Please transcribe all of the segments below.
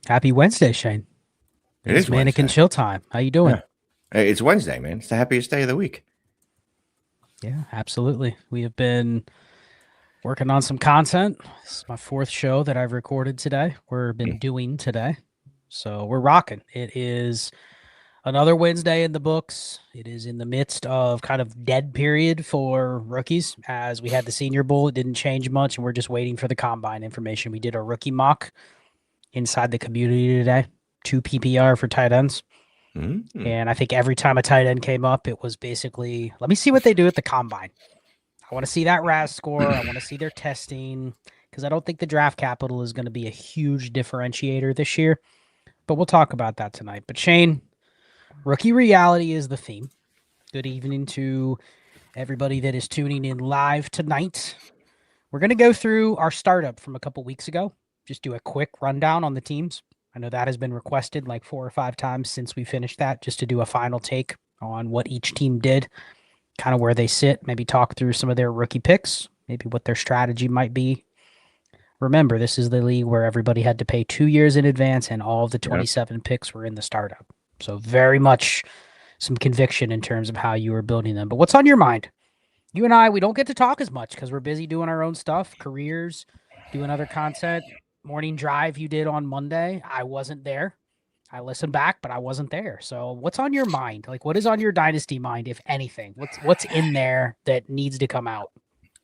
Happy Wednesday, Shane. It It's is Manic and Wednesday. Chill time. How you doing? Yeah. Hey, it's Wednesday, man. It's the happiest day of the week. Yeah, absolutely. We have been working on some content. This is my fourth show that I've recorded today. We've been Mm. doing today. So we're rocking. It is another Wednesday in the books. It is in the midst of kind of dead period for rookies as we had the Senior Bowl. It didn't change much, and we're just waiting for the combine information. We did a rookie mock inside the community today, 2 PPR for tight ends. Mm. And I think every time a tight end came up, it was basically, let me see what they do at the combine. I want to see that RAS score. I want to see their testing because I don't think the draft capital is going to be a huge differentiator this year. But we'll talk about that tonight. But Shane, rookie reality is the theme. Good evening to everybody that is tuning in live tonight. We're going to go through our startup from a couple weeks ago. Just do a quick rundown on the teams. I know that has been requested like 4 or 5 times since we finished that, just to do a final take on what each team did, kind of where they sit, maybe talk through some of their rookie picks, maybe what their strategy might be. Remember, this is the league where everybody had to pay 2 years in advance and all of the Yep. 27 picks were in the startup. So very much some conviction in terms of how you were building them. But what's on your mind? You and I, we don't get to talk as much because we're busy doing our own stuff, careers, doing other content. Morning drive you did on Monday, I wasn't there. I listened back, but I wasn't there. So what's on your mind? Like, what is on your dynasty mind, if anything? What's in there that needs to come out?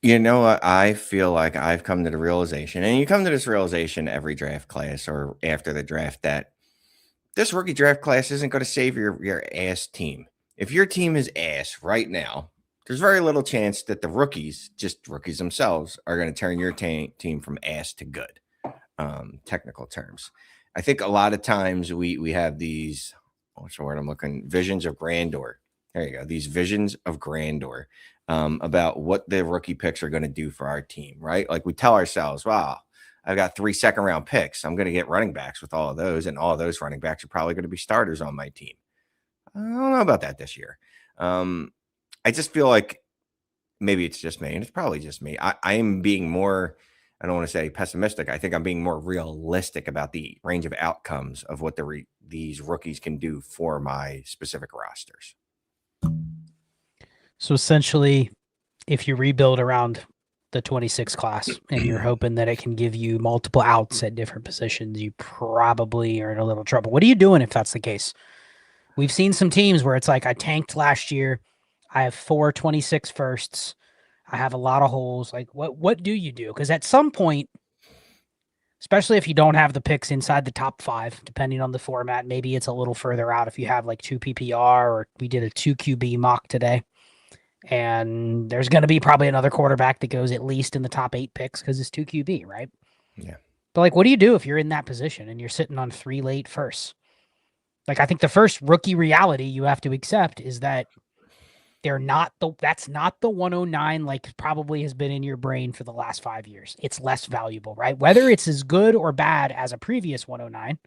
You know what? I feel like I've come to the realization, and you come to this realization every draft class or after the draft, that this rookie draft class isn't going to save your ass team. If your team is ass right now, there's very little chance that the rookies, just rookies themselves, are going to turn your team from ass to good. Technical terms. I think a lot of times we have these, what's the word I'm looking, visions of grandeur. There you go. These visions of grandeur about what the rookie picks are going to do for our team, right? Like we tell ourselves, wow, I've got 3 second-round picks. I'm going to get running backs with all of those, and all of those running backs are probably going to be starters on my team. I don't know about that this year. I just feel like maybe it's just me, and it's probably just me. I am being more, I don't want to say pessimistic. I think I'm being more realistic about the range of outcomes of what these rookies can do for my specific rosters. So essentially, if you rebuild around the 26 class and you're hoping that it can give you multiple outs at different positions, you probably are in a little trouble. What are you doing if that's the case? We've seen some teams where it's like, I tanked last year. I have 4 26 firsts. I have a lot of holes. Like, what do you do? Because at some point, especially if you don't have the picks inside the top 5, depending on the format, maybe it's a little further out if you have like 2 PPR, or we did a 2 QB mock today. And there's going to be probably another quarterback that goes at least in the top 8 picks because it's 2 QB, right? Yeah. But like, what do you do if you're in that position and you're sitting on 3 late firsts? Like, I think the first rookie reality you have to accept is that that's not the 109 like probably has been in your brain for the last 5 years. It's less valuable, right? Whether it's as good or bad as a previous 109,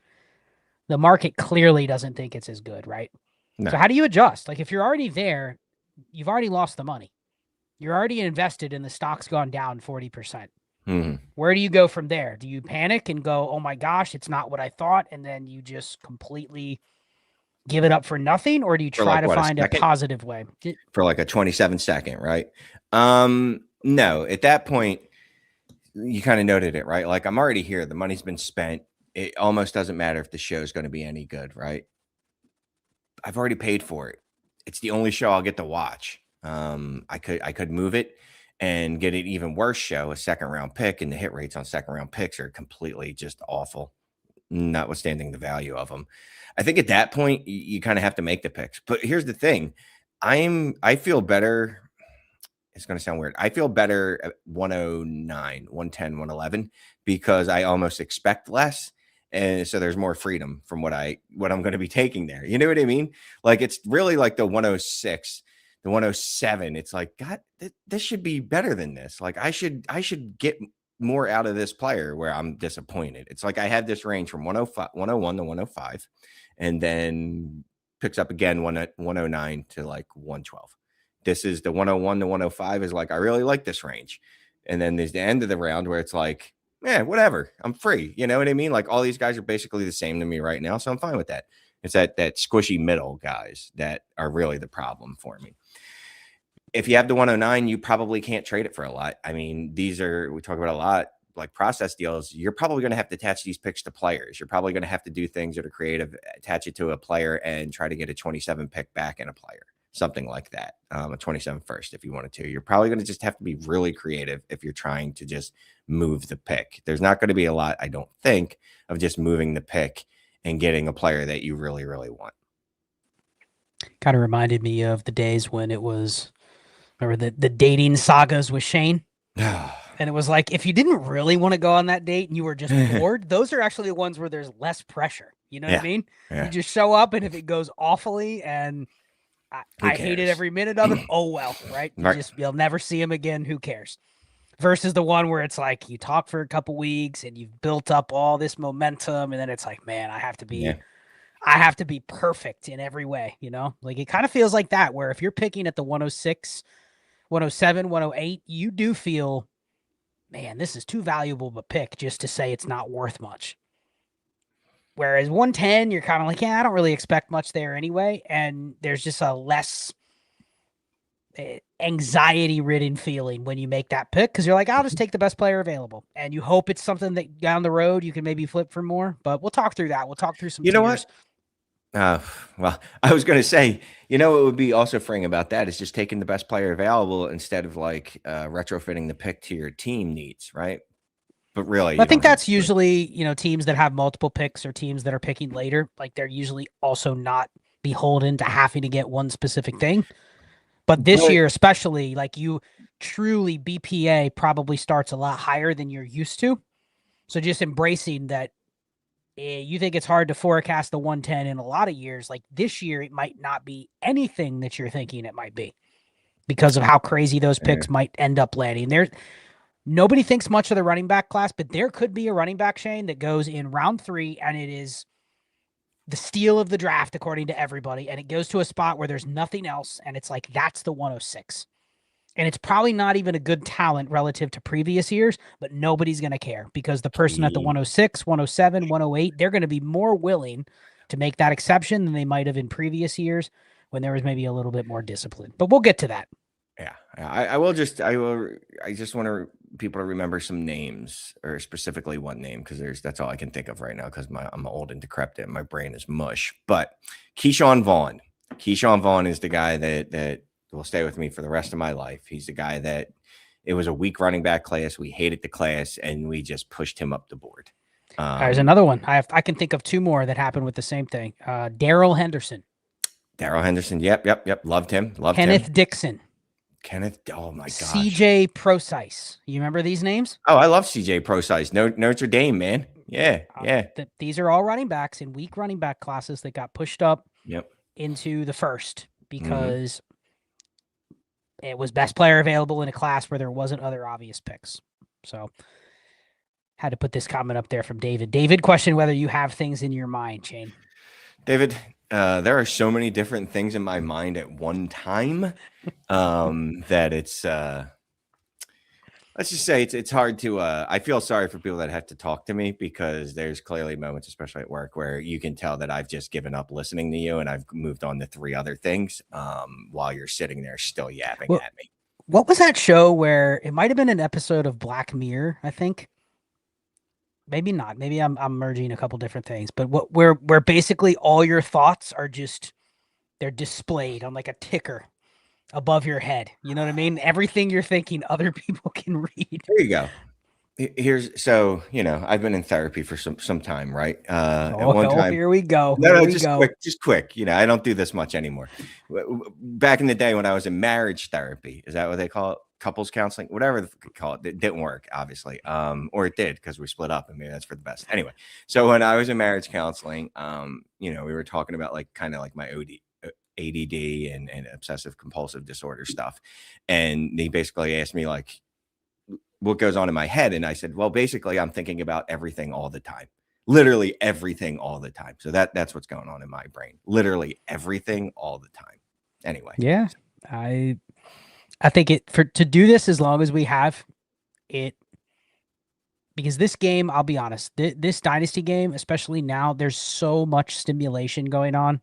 the market clearly doesn't think it's as good, right? No. So how do you adjust? Like, if you're already there, you've already lost the money. You're already invested and the stock's gone down 40%. Where do you go from there? Do you panic and go, oh my gosh, it's not what I thought, and then you just completely give it up for nothing, or do you try to find a positive way? For like a 27-second, right? No, at that point, you kind of noted it, right? Like, I'm already here. The money's been spent. It almost doesn't matter if the show is going to be any good, right? I've already paid for it. It's the only show I'll get to watch. I could move it and get an even worse show, a 2nd-round pick, and the hit rates on 2nd-round picks are completely just awful, notwithstanding the value of them. I think at that point, you kind of have to make the picks. But here's the thing. I feel better. It's going to sound weird. I feel better at 109, 110, 111 because I almost expect less. And so there's more freedom from what I'm going to be taking there. You know what I mean? Like, it's really like the 106, the 107. It's like, God, this should be better than this. Like, I should get more out of this player where I'm disappointed. It's like I had this range from 105, 101 to 105, and then picks up again 109 to like 112. This is the 101 to 105 is like, I really like this range. And then there's the end of the round where it's like, Yeah, whatever. I'm free. You know what I mean? Like all these guys are basically the same to me right now. So I'm fine with that. It's that squishy middle guys that are really the problem for me. If you have the 109, you probably can't trade it for a lot. I mean, we talk about a lot, like process deals. You're probably going to have to attach these picks to players. You're probably going to have to do things that are creative, attach it to a player and try to get a 27 pick back in a player, something like that. A 27 first, if you wanted to. You're probably going to just have to be really creative if you're trying to just move the pick. There's not going to be a lot, I don't think, of just moving the pick and getting a player that you really, really want. Kind of reminded me of the days when it was, remember the dating sagas with Shane? And it was like, if you didn't really want to go on that date and you were just bored, those are actually the ones where there's less pressure. You know what I mean? Yeah. You just show up, and if it goes awfully and I hated every minute of it, oh well, right? You'll never see him again. Who cares? Versus the one where it's like you talk for a couple weeks and you've built up all this momentum, and then it's like, man, I have to be perfect in every way, you know? Like it kind of feels like that, where if you're picking at the 106, 107, 108, you do feel, man, this is too valuable of a pick just to say it's not worth much. Whereas 110, you're kind of like, yeah, I don't really expect much there anyway. And there's just a less anxiety-ridden feeling when you make that pick, because you're like, I'll just take the best player available. And you hope it's something that down the road you can maybe flip for more. But we'll talk through that. We'll talk through some You know what? Well, I was going to say, you know, what would be also freeing about that is just taking the best player available instead of like retrofitting the pick to your team needs, right? But really, I think that's usually, you know, teams that have multiple picks or teams that are picking later, like they're usually also not beholden to having to get one specific thing. But this year, especially, like you truly BPA probably starts a lot higher than you're used to. So just embracing that. You think it's hard to forecast the 110 in a lot of years. Like this year, it might not be anything that you're thinking it might be because of how crazy those picks might end up landing. Nobody thinks much of the running back class, but there could be a running back, Shane, that goes in round 3, and it is the steal of the draft, according to everybody, and it goes to a spot where there's nothing else, and it's like, that's the 106. And it's probably not even a good talent relative to previous years, but nobody's going to care because the person at the 106, 107, 108, they're going to be more willing to make that exception than they might have in previous years when there was maybe a little bit more discipline. But we'll get to that. Yeah, I just want people to remember some names, or specifically one name, because that's all I can think of right now, because I'm old and decrepit and my brain is mush. But Keyshawn Vaughn is the guy that will stay with me for the rest of my life. He's the guy that it was a weak running back class. We hated the class, and we just pushed him up the board. There's another one. I can think of 2 more that happened with the same thing. Darrell Henderson. Yep. Loved him. Kenneth Dixon. Oh my gosh. CJ Procise. You remember these names? Oh, I love CJ Procise. Notre Dame, man. Yeah. These are all running backs in weak running back classes that got pushed up into the first because it was best player available in a class where there wasn't other obvious picks. So had to put this comment up there from David. David questioned whether you have things in your mind, Shane. David, there are so many different things in my mind at one time that it's let's just say it's hard to I feel sorry for people that have to talk to me, because there's clearly moments, especially at work, where you can tell that I've just given up listening to you and I've moved on to 3 other things while you're sitting there still yapping at me. What was that show where it might have been an episode of Black Mirror, I think? Maybe not. Maybe I'm merging a couple different things, but where basically all your thoughts are just, they're displayed on like a ticker above your head. You know what I mean? Everything you're thinking, other people can read. There you go. So, you know, I've been in therapy for some time, right? At one time, here we go. Just quick. You know, I don't do this much anymore. Back in the day when I was in marriage therapy, is that what they call it? Couples counseling, whatever they call it. It didn't work, obviously. Or it did, because we split up, and maybe that's for the best. Anyway, so when I was in marriage counseling, you know, we were talking about like kind of like my ADD and obsessive compulsive disorder stuff. And they basically asked me like, what goes on in my head? And I said, well, basically I'm thinking about everything all the time, literally everything all the time. So that's what's going on in my brain, literally everything all the time. Anyway. Yeah. I think to do this as long as we have it, Because this game, I'll be honest, this Dynasty game, especially now, there's so much stimulation going on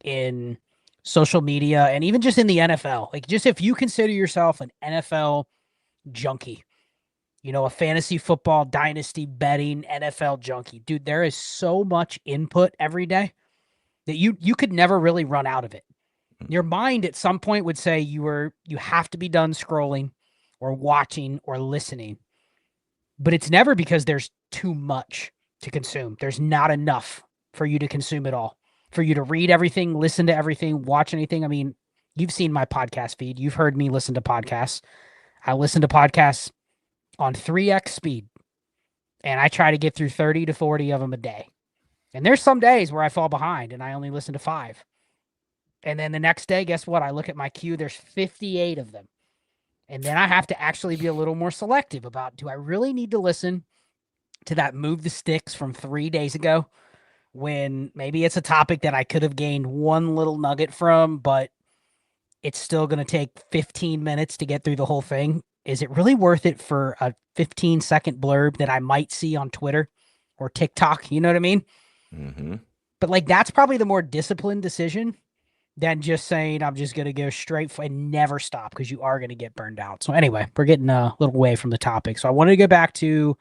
in social media and even just in the NFL. Like, just if you consider yourself an NFL junkie, a fantasy football dynasty betting NFL junkie, dude, there is so much input every day that you could never really run out of it. Your mind at some point would say you have to be done scrolling or watching or listening, but it's never because there's too much to consume. There's not enough for you to consume it all, for you to read everything, listen to everything, watch anything. I mean, you've seen my podcast feed. You've heard me listen to podcasts. I listen to podcasts on 3x speed, and I try to get through 30 to 40 of them a day. And there's some days where I fall behind and I only listen to 5. And then the next day, guess what? I look at my queue, there's 58 of them. And then I have to actually be a little more selective about, do I really need to listen to that move the sticks from 3 days ago when maybe it's a topic that I could have gained one little nugget from, but it's still going to take 15 minutes to get through the whole thing? Is it really worth it for a 15-second blurb that I might see on Twitter or TikTok? You know what I mean? Mm-hmm. But like, that's probably the more disciplined decision than just saying, I'm just going to go straight and never stop, because you are going to get burned out. So anyway, we're getting a little away from the topic. So I wanted to go back to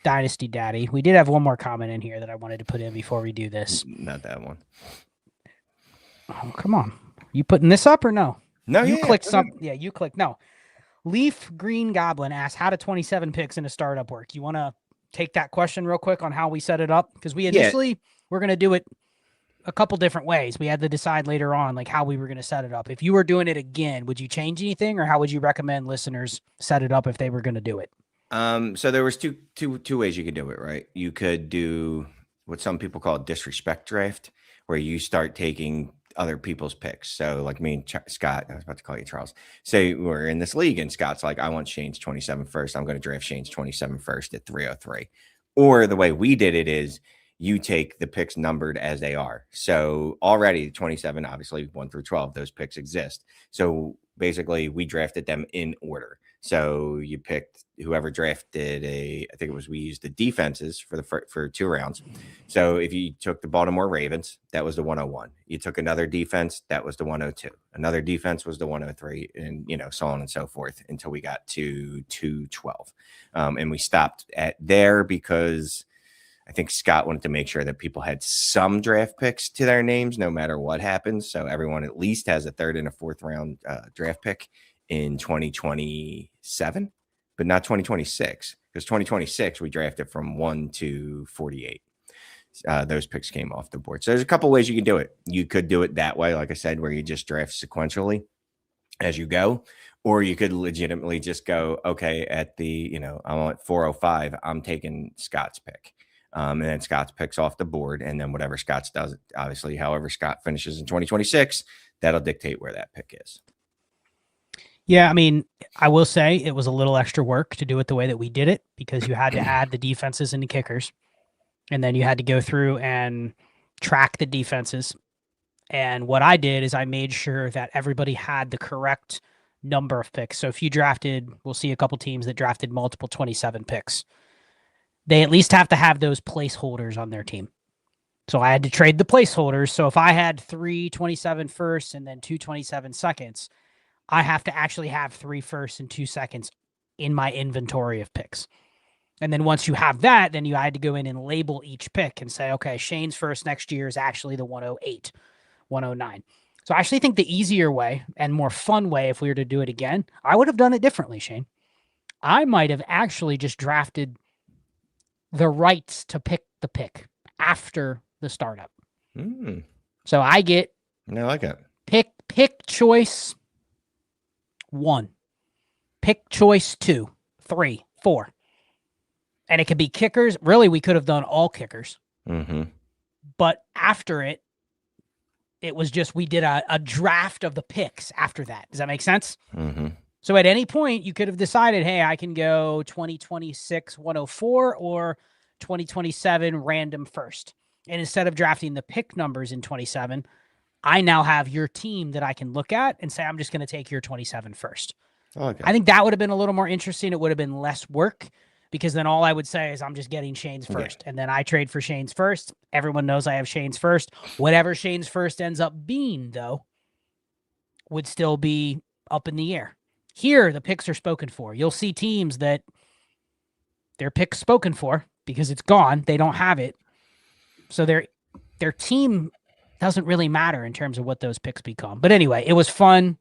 Dynasty Daddy. We did have one more comment in here that I wanted to put in before we do this. Not that one. Oh, come on. You putting this up or no? No, you clicked something. Yeah, you clicked. No. Leaf Green Goblin asked, how do 27 picks in a startup work? You want to take that question real quick on how we set it up? Because we initially were going to do it a couple different ways. We had to decide later on like how we were going to set it up. If you were doing it again, would you change anything, or how would you recommend listeners set it up if they were going to do it? So there was two ways you could do it, right? You could do what some people call disrespect draft, where you start taking other people's picks. So like me and Scott, I was about to call you Charles. Say we're in this league and Scott's like, I want Shane's 27 first. I'm going to draft Shane's 27 first at 303. Or the way we did it is you take the picks numbered as they are. So already 27, obviously 1 through 12, those picks exist. So basically we drafted them in order. So you picked whoever drafted I think it was, we used the defenses for 2 rounds. So if you took the Baltimore Ravens, that was the 101. You took another defense, that was the 102. Another defense was the 103, and so on and so forth until we got to 212. And we stopped at there because I think Scott wanted to make sure that people had some draft picks to their names no matter what happens. So everyone at least has a 3rd and a 4th round draft pick in 2027, but not 2026, because 2026 we drafted from 1 to 48. Those picks came off the board. So there's a couple ways you can do it. You could do it that way, like I said, where you just draft sequentially as you go, or you could legitimately just go, okay, at the, I want 405, I'm taking Scott's pick. And then Scott's picks off the board, and then whatever Scott's does, obviously, however Scott finishes in 2026, that'll dictate where that pick is. Yeah, I mean, I will say it was a little extra work to do it the way that we did it, because you had to add the defenses and the kickers, and then you had to go through and track the defenses. And what I did is I made sure that everybody had the correct number of picks. So if you drafted, we'll see a couple teams that drafted multiple 27 picks. They at least have to have those placeholders on their team. So I had to trade the placeholders. So if I had 3 27 firsts and then 2 27 seconds, I have to actually have 3 firsts and 2 seconds in my inventory of picks. And then once you have that, then you had to go in and label each pick and say, okay, Shane's first next year is actually the 108, 109. So I actually think the easier way and more fun way, if we were to do it again, I would have done it differently, Shane. I might have actually just drafted the rights to pick the pick after the startup. So I get I like it. Pick choice 1, pick choice 2, 3, 4. And it could be kickers. Really, we could have done all kickers. Mm-hmm. But after it was just, we did a draft of the picks after that. Does that make sense? Mm-hmm. So at any point, you could have decided, hey, I can go 2026 104 or 2027 random first. And instead of drafting the pick numbers in 27, I now have your team that I can look at and say, I'm just going to take your 27 first. Okay. I think that would have been a little more interesting. It would have been less work because then all I would say is I'm just getting Shane's first. Yeah. And then I trade for Shane's first. Everyone knows I have Shane's first. Whatever Shane's first ends up being, though, would still be up in the air. Here, the picks are spoken for. You'll see teams that their pick's spoken for because it's gone. They don't have it. So their team doesn't really matter in terms of what those picks become. But anyway, it was fun.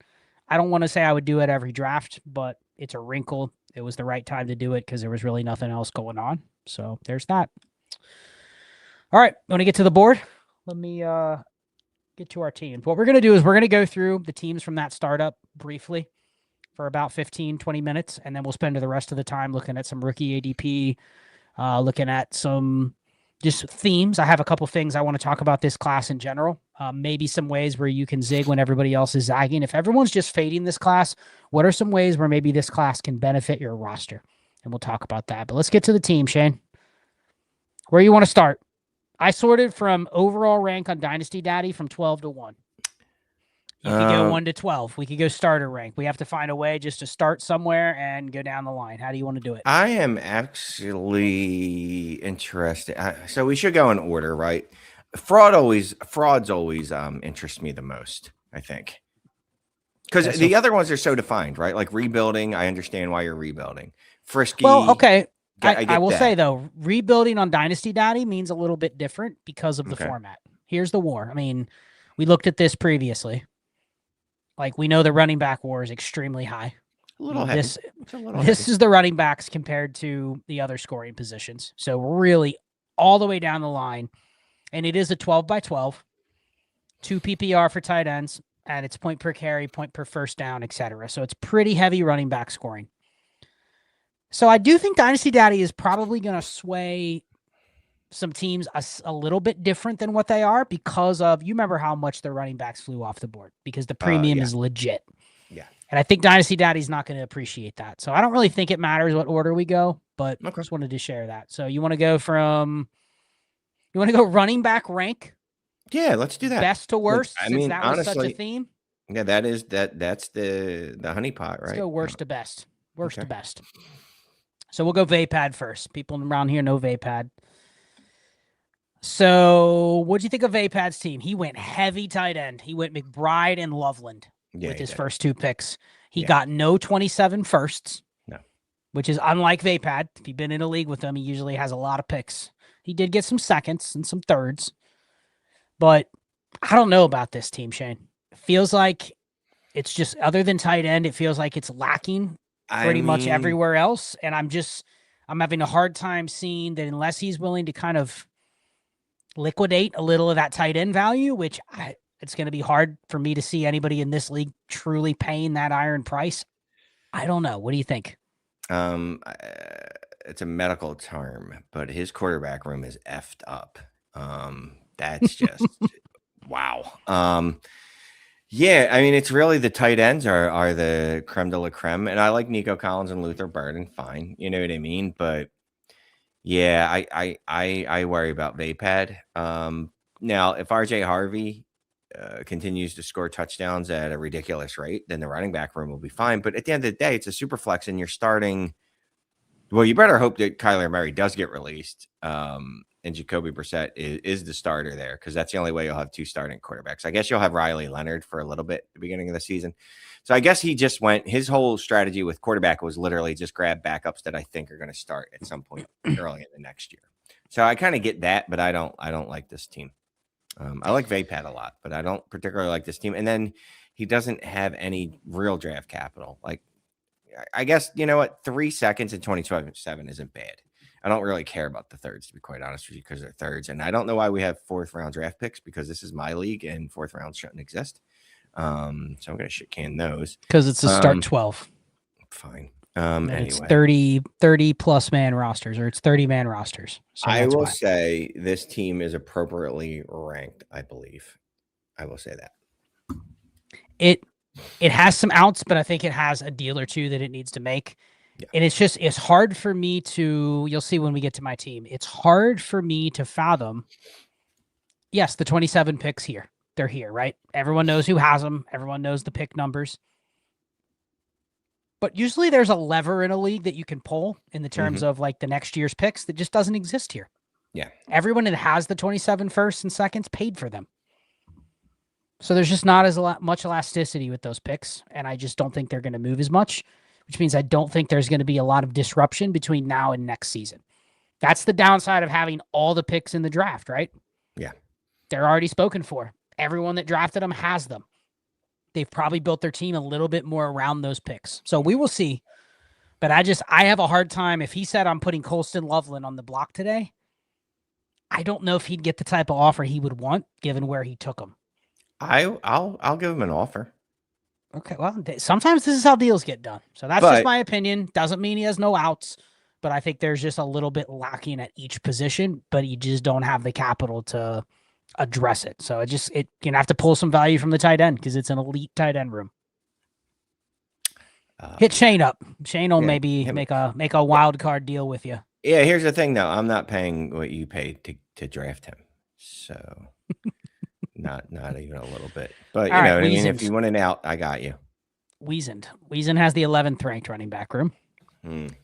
I don't want to say I would do it every draft, but it's a wrinkle. It was the right time to do it because there was really nothing else going on. So there's that. All right, want to get to the board? Let me get to our teams. What we're going to do is we're going to go through the teams from that startup briefly for about 15, 20 minutes, and then we'll spend the rest of the time looking at some rookie ADP, looking at some just themes. I have a couple things I want to talk about this class in general. Maybe some ways where you can zig when everybody else is zagging. If everyone's just fading this class, what are some ways where maybe this class can benefit your roster? And we'll talk about that. But let's get to the team, Shane. Where you want to start? I sorted from overall rank on Dynasty Daddy from 12 to 1. You could go 1 to 12. We could go starter rank. We have to find a way just to start somewhere and go down the line. How do you want to do it? I am actually interested. So we should go in order, right? Frauds always interest me the most, I think. Because the other ones are so defined, right? Like rebuilding, I understand why you're rebuilding. Frisky. Well, okay. I will say, though, rebuilding on Dynasty Daddy means a little bit different because of the format. Here's the war. I mean, we looked at this previously. Like, we know the running back war is extremely high. A little heavy. This is the running backs compared to the other scoring positions. So really all the way down the line. And it is a 12 by 12, 2 PPR for tight ends, and it's point per carry, point per first down, etc. So it's pretty heavy running back scoring. So I do think Dynasty Daddy is probably going to sway some teams a little bit different than what they are because of, you remember how much the running backs flew off the board because the premium is legit. Yeah. And I think Dynasty Daddy's not going to appreciate that. So I don't really think it matters what order we go, but just wanted to share that. So you want to go running back rank? Yeah, let's do that. Best to worst. I mean, that honestly, was such a theme. Yeah, that's the honeypot, right? Let's go worst to best. Worst to best. So we'll go Vapad first. People around here know Vapad. So what do you think of Vapad's team? He went heavy tight end. He went McBride and Loveland with his first 2 picks. He got no 27 firsts, which is unlike Vapad. If you've been in a league with him, he usually has a lot of picks. He did get some seconds and some thirds, but I don't know about this team, Shane. It feels like it's just, other than tight end, it feels like it's lacking pretty much everywhere else. And I'm having a hard time seeing that unless he's willing to kind of liquidate a little of that tight end value, which it's going to be hard for me to see anybody in this league truly paying that iron price. I don't know. What do you think? It's a medical term, but his quarterback room is effed up. That's just wow. Yeah, I mean, it's really the tight ends are the creme de la creme, and I like Nico Collins and Luther Burden, fine, you know what I mean. But yeah, I worry about Vapad. Now, if RJ Harvey continues to score touchdowns at a ridiculous rate, then the running back room will be fine. But at the end of the day, it's a super flex, and you're starting. Well, you better hope that Kyler Murray does get released, and Jacoby Brissett is the starter there, because that's the only way you'll have 2 starting quarterbacks. I guess you'll have Riley Leonard for a little bit at the beginning of the season. So I guess he just his whole strategy with quarterback was literally just grab backups that I think are going to start at some point early in the next year. So I kind of get that, but I don't like this team. I like Vapad a lot, but I don't particularly like this team. And then he doesn't have any real draft capital. Like, I guess, you know what? 3 seconds in 2027 isn't bad. I don't really care about the thirds, to be quite honest with you, because they're thirds. And I don't know why we have 4th round draft picks, because this is my league and 4th rounds shouldn't exist. So I'm going to shit can those. Because it's a start 12. Fine. Anyway. It's 30 plus man rosters, or it's 30 man rosters. So I will say this team is appropriately ranked, I believe. I will say that. It has some outs, but I think it has a deal or two that it needs to make. Yeah. And it's hard for me to, you'll see when we get to my team, it's hard for me to fathom. Yes, the 27 picks here. They're here, right? Everyone knows who has them. Everyone knows the pick numbers. But usually there's a lever in a league that you can pull in the terms of like the next year's picks that just doesn't exist here. Yeah. Everyone that has the 27 firsts and seconds paid for them. So there's just not much elasticity with those picks. And I just don't think they're going to move as much, which means I don't think there's going to be a lot of disruption between now and next season. That's the downside of having all the picks in the draft, right? Yeah. They're already spoken for. Everyone that drafted them has them. They've probably built their team a little bit more around those picks. So we will see. But I have a hard time. If he said I'm putting Colston Loveland on the block today, I don't know if he'd get the type of offer he would want given where he took him. I'll give him an offer. Okay, well, sometimes this is how deals get done. So that's just my opinion. Doesn't mean he has no outs, but I think there's just a little bit lacking at each position, but you just don't have the capital to address it. So you're gonna have to pull some value from the tight end because it's an elite tight end room. Hit Shane up. Shane will maybe make a wild card deal with you. Yeah, here's the thing though. I'm not paying what you paid to draft him. So not even a little bit. But you know what I mean? If you want an out, I got you. Wiesand has the 11th ranked running back room.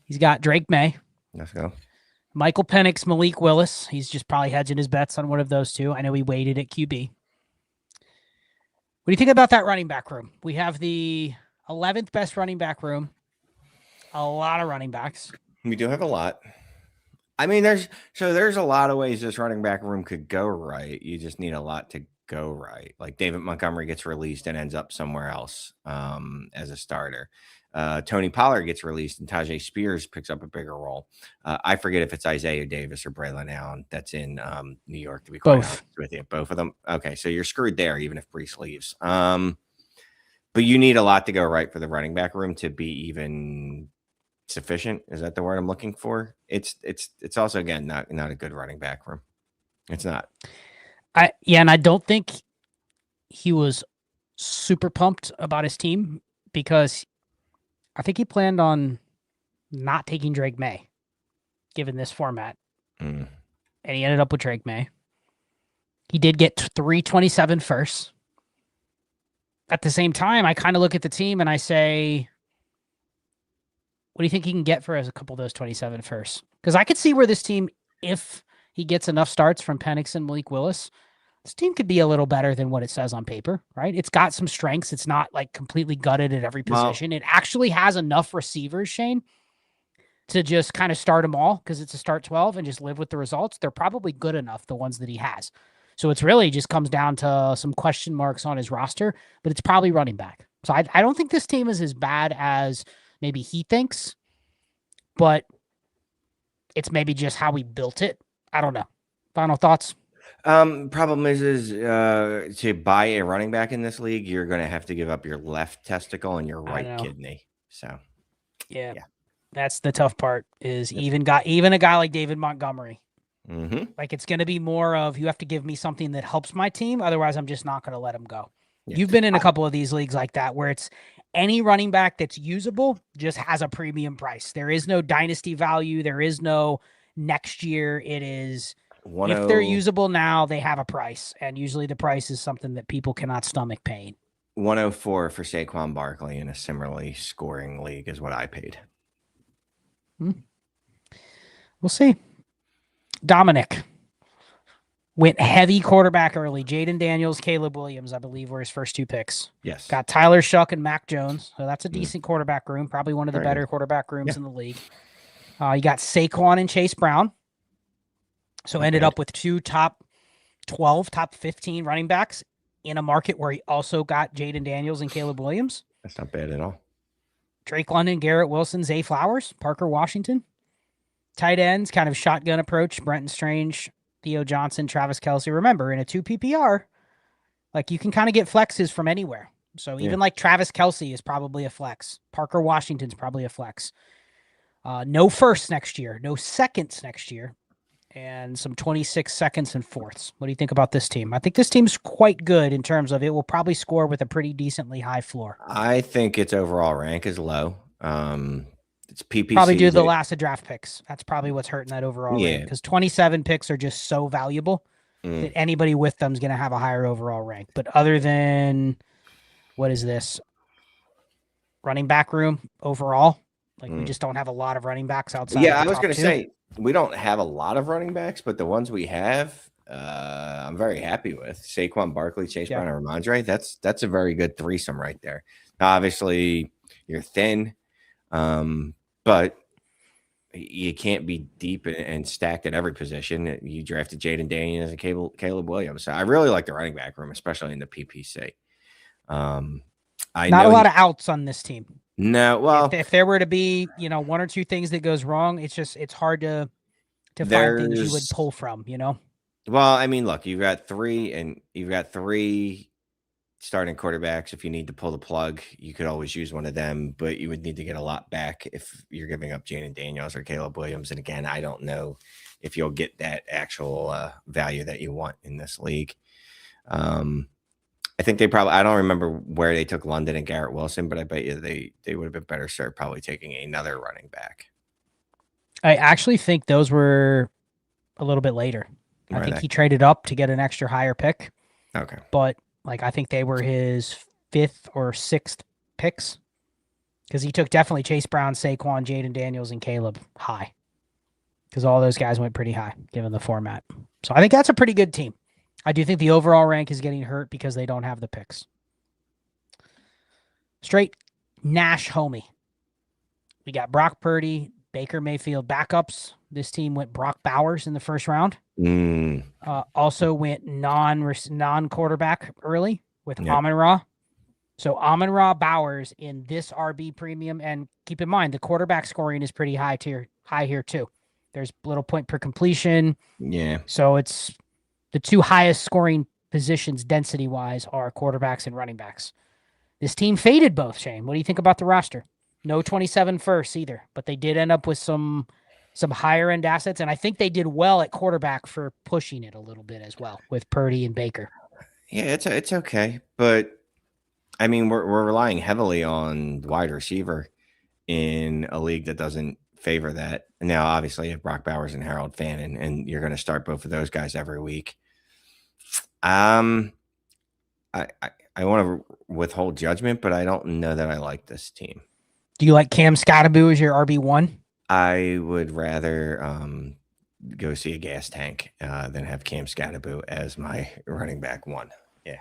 He's got Drake May. Let's go. Michael Penix, Malik Willis. He's just probably hedging his bets on one of those two. I know he waited at QB. What do you think about that running back room? We have the 11th best running back room. A lot of running backs. We do have a lot. I mean, there's a lot of ways this running back room could go right. You just need a lot to go right. Like David Montgomery gets released and ends up somewhere else as a starter. Tony Pollard gets released and Tajay Spears picks up a bigger role. I forget if it's Isaiah Davis or Braylon Allen that's in New York, to be quite honest with you. Both of them. Okay, so you're screwed there, even if Brees leaves. But you need a lot to go right for the running back room to be even sufficient. Is that the word I'm looking for? It's also, again, not a good running back room. It's not. And I don't think he was super pumped about his team because I think he planned on not taking Drake May, given this format. And he ended up with Drake May. He did get 327 firsts. At the same time, I kind of look at the team and I say, what do you think he can get for as a couple of those 27 firsts? Because I could see where this team, if he gets enough starts from Penix and Malik Willis, this team could be a little better than what it says on paper, right? It's got some strengths. It's not like completely gutted at every position. It actually has enough receivers, Shane, to just kind of start them all because it's a start 12 and just live with the results. They're probably good enough, the ones that he has. So it's really just comes down to some question marks on his roster, but it's probably running back. So I don't think this team is as bad as maybe he thinks, but it's maybe just how we built it. I don't know. Final thoughts? Problem is to buy a running back in this league, you're going to have to give up your left testicle and your right kidney. So yeah, that's the tough part is even a guy like David Montgomery. Like it's going to be more of you have to give me something that helps my team. Otherwise, I'm just not going to let him go. Yeah. You've been in a couple of these leagues like that where it's any running back that's usable just has a premium price. There is no dynasty value. There is no next year. It is if they're usable now, they have a price. And usually the price is something that people cannot stomach paying. 104 for Saquon Barkley in a similarly scoring league is what I paid. We'll see. Dominic went heavy quarterback early. Jaden Daniels, Caleb Williams, I believe, were his first two picks. Yes. Got Tyler Shuck and Mac Jones. So that's a decent quarterback room. Probably one of the better quarterback rooms in the league. You got Saquon and Chase Brown. So ended up with two top 12, top 15 running backs in a market where he also got Jaden Daniels and Caleb Williams. That's not bad at all. Drake London, Garrett Wilson, Zay Flowers, Parker Washington. Tight ends, kind of shotgun approach, Brenton Strange, Theo Johnson, Travis Kelce. Remember, in a 2 PPR, like you can kind of get flexes from anywhere. So even like Travis Kelce is probably a flex. Parker Washington's probably a flex. No firsts next year, no seconds next year, and some 26 seconds and fourths. What do you think about this team? I think this team's quite good in terms of it will probably score with a pretty decently high floor. I think its overall rank is low. It's PPC. Probably due to the last of draft picks. That's probably what's hurting that overall rank because 27 picks are just so valuable that anybody with them is going to have a higher overall rank. But other than, what is this? running back room overall. Like we just don't have a lot of running backs outside. Yeah, of the I was top going to two. say we don't have a lot of running backs, but the ones we have, I'm very happy with. Saquon Barkley, Chase Brown, and Ramondre. That's a very good threesome right there. Now, obviously, you're thin, but you can't be deep and stacked at every position. You drafted Jaden Daniels and Caleb Williams. So I really like the running back room, especially in the PPC. Not a lot of outs on this team. No, well, if there were to be, one or two things that goes wrong, it's hard to find things you would pull from, Well, I mean, look, you've got three starting quarterbacks. If you need to pull the plug, you could always use one of them, but you would need to get a lot back if you're giving up Jaden Daniels or Caleb Williams. And again, I don't know if you'll get that actual value that you want in this league. I think I don't remember where they took London and Garrett Wilson, but I bet you they would have been better served probably taking another running back. I actually think those were a little bit later. I think he traded up to get an extra higher pick. Okay. But I think they were his 5th or 6th picks because he took definitely Chase Brown, Saquon, Jaden Daniels, and Caleb high because all those guys went pretty high given the format. So I think that's a pretty good team. I do think the overall rank is getting hurt because they don't have the picks. Straight Nash homie. We got Brock Purdy, Baker Mayfield backups. This team went Brock Bowers in the first round. Also went non-quarterback early with Amon-Ra. So Amon-Ra, Bowers in this RB premium. And keep in mind, the quarterback scoring is pretty high here too. There's little point per completion. Yeah. So it's the two highest scoring positions density-wise are quarterbacks and running backs. This team faded both, Shane. What do you think about the roster? No 27 firsts either, but they did end up with some higher-end assets, and I think they did well at quarterback for pushing it a little bit as well with Purdy and Baker. Yeah, it's okay, but I mean we're relying heavily on wide receiver in a league that doesn't favor that. Now, obviously, you have Brock Bowers and Harold Fannin, and you're going to start both of those guys every week. I want to withhold judgment, but I don't know that I like this team. Do you like Cam Scatterboo as your RB1? I would rather go see a gas tank than have Cam Scatterboo as my running back one. Yeah.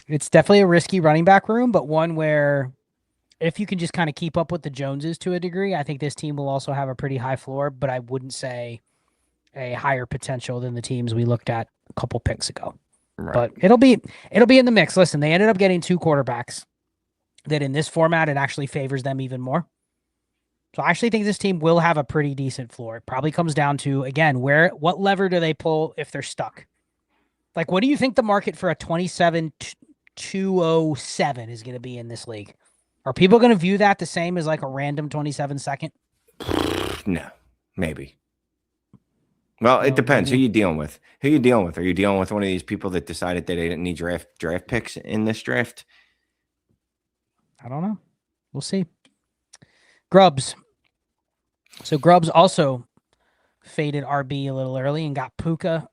It's definitely a risky running back room, but one where if you can just kind of keep up with the Joneses to a degree, I think this team will also have a pretty high floor, but I wouldn't say a higher potential than the teams we looked at a couple picks ago. Right. But it'll be in the mix. Listen, they ended up getting 2 quarterbacks that in this format, it actually favors them even more. So I actually think this team will have a pretty decent floor. It probably comes down to, again, what lever do they pull if they're stuck? Like, what do you think the market for a 27-207 is going to be in this league? Are people going to view that the same as like a random 27 second? No, maybe. Well, it depends. Who you dealing with? Are you dealing with one of these people that decided that they didn't need draft picks in this draft? I don't know. We'll see. Grubbs. So Grubbs also faded RB a little early and got Puka,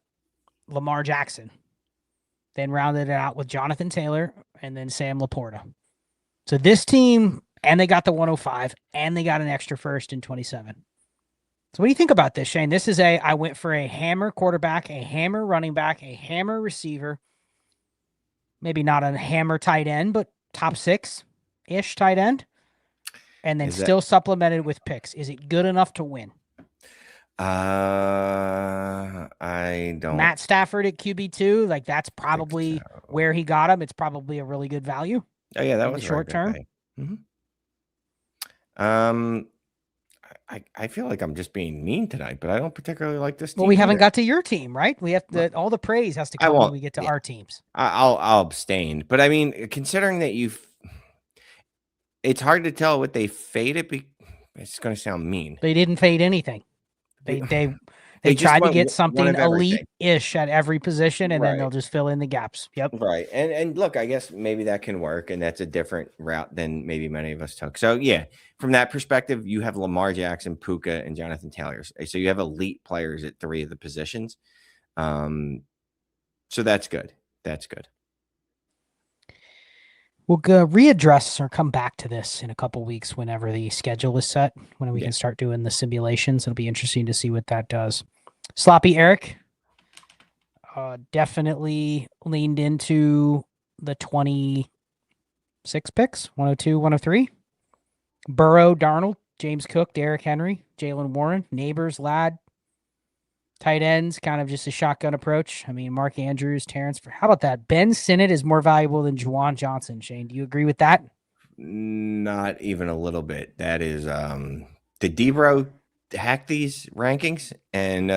Lamar Jackson. Then rounded it out with Jonathan Taylor and then Sam Laporta. So this team, and they got the 105, and they got an extra first in 27. So what do you think about this, Shane? This is I went for a hammer quarterback, a hammer running back, a hammer receiver. Maybe not a hammer tight end, but top 6-ish tight end. And then still supplemented with picks. Is it good enough to win? I don't. Matt Stafford at QB2, like that's probably where he got him. It's probably a really good value. Oh yeah, that was short term. Mm-hmm. I feel like I'm just being mean tonight, but I don't particularly like this team. Well, we haven't got to your team, right? We have all the praise has to come when we get to our teams. I'll abstain, but I mean, considering that it's hard to tell what they faded. It's going to sound mean. They didn't fade anything. They tried to get something elite-ish at every position, and then they'll just fill in the gaps. Yep. Right. And look, I guess maybe that can work, and that's a different route than maybe many of us took. So, yeah, from that perspective, you have Lamar Jackson, Puka, and Jonathan Taylor. So you have elite players at 3 of the positions. So that's good. That's good. We'll go readdress or come back to this in a couple weeks whenever the schedule is set, when we can start doing the simulations. It'll be interesting to see what that does. Sloppy Eric definitely leaned into the 26 picks, 102, 103. Burrow, Darnold, James Cook, Derrick Henry, Jalen Warren, Neighbors, Ladd. Tight ends, kind of just a shotgun approach. I mean, Mark Andrews, Terrence. How about that? Ben Sinnott is more valuable than Juwan Johnson. Shane, do you agree with that? Not even a little bit. That is did Debro hack these rankings? And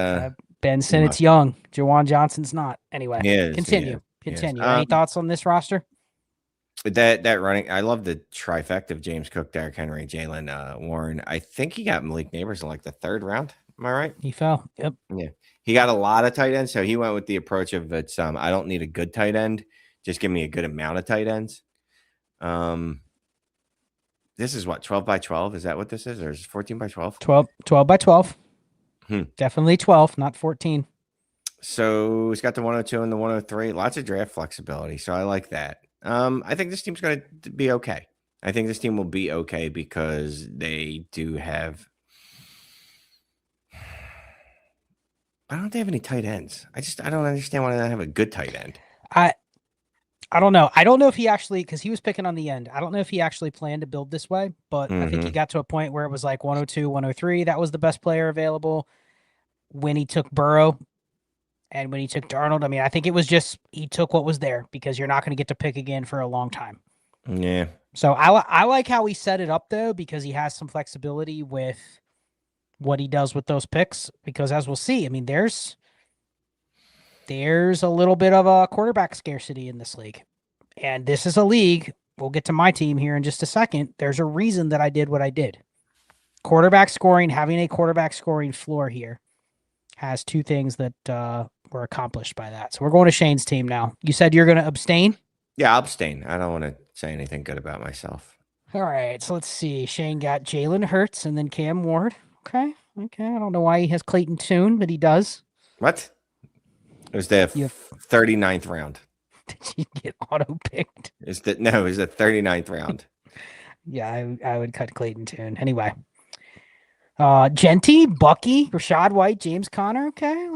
Ben Sinnott's young. Juwan Johnson's not. Anyway, continue. Any thoughts on this roster? That running, I love the trifecta of James Cook, Derrick Henry, Jalen Warren. I think he got Malik Neighbors in like the third round. Am I right? He fell. Yep. Yeah. He got a lot of tight ends, so he went with the approach of it's I don't need a good tight end, just give me a good amount of tight ends. This is what, 12 by 12? Is that what this is? Or is it 14 by 12? 12 by 12. Definitely 12, not 14. So he's got the 102 and the 103. Lots of draft flexibility. So I like that. I think this team's going to be okay. I think this team will be okay because they do have. I don't have any tight ends. I don't understand why they don't have a good tight end. I don't know. I don't know if he actually, because he was picking on the end. I don't know if he actually planned to build this way, but I think he got to a point where it was like 102, 103. That was the best player available when he took Burrow and when he took Darnold. I mean, I think it was just he took what was there because you're not going to get to pick again for a long time. Yeah. So I like how he set it up, though, because he has some flexibility with what he does with those picks, because as we'll see, I mean, there's a little bit of a quarterback scarcity in this league. And this is a league, we'll get to my team here in just a second. There's a reason that I did what I did. Quarterback scoring, having a quarterback scoring floor here has two things that were accomplished by that. So we're going to Shane's team now. You said you're going to abstain? Yeah, I'll abstain. I don't want to say anything good about myself. All right, so let's see. Shane got Jalen Hurts and then Cam Ward. Okay. I don't know why he has Clayton Tune, but he does. What? It was the 39th round. Did you get auto-picked? It was the 39th round. Yeah, I would cut Clayton Tune. Anyway. Genty, Bucky, Rashad White, James Conner. Okay.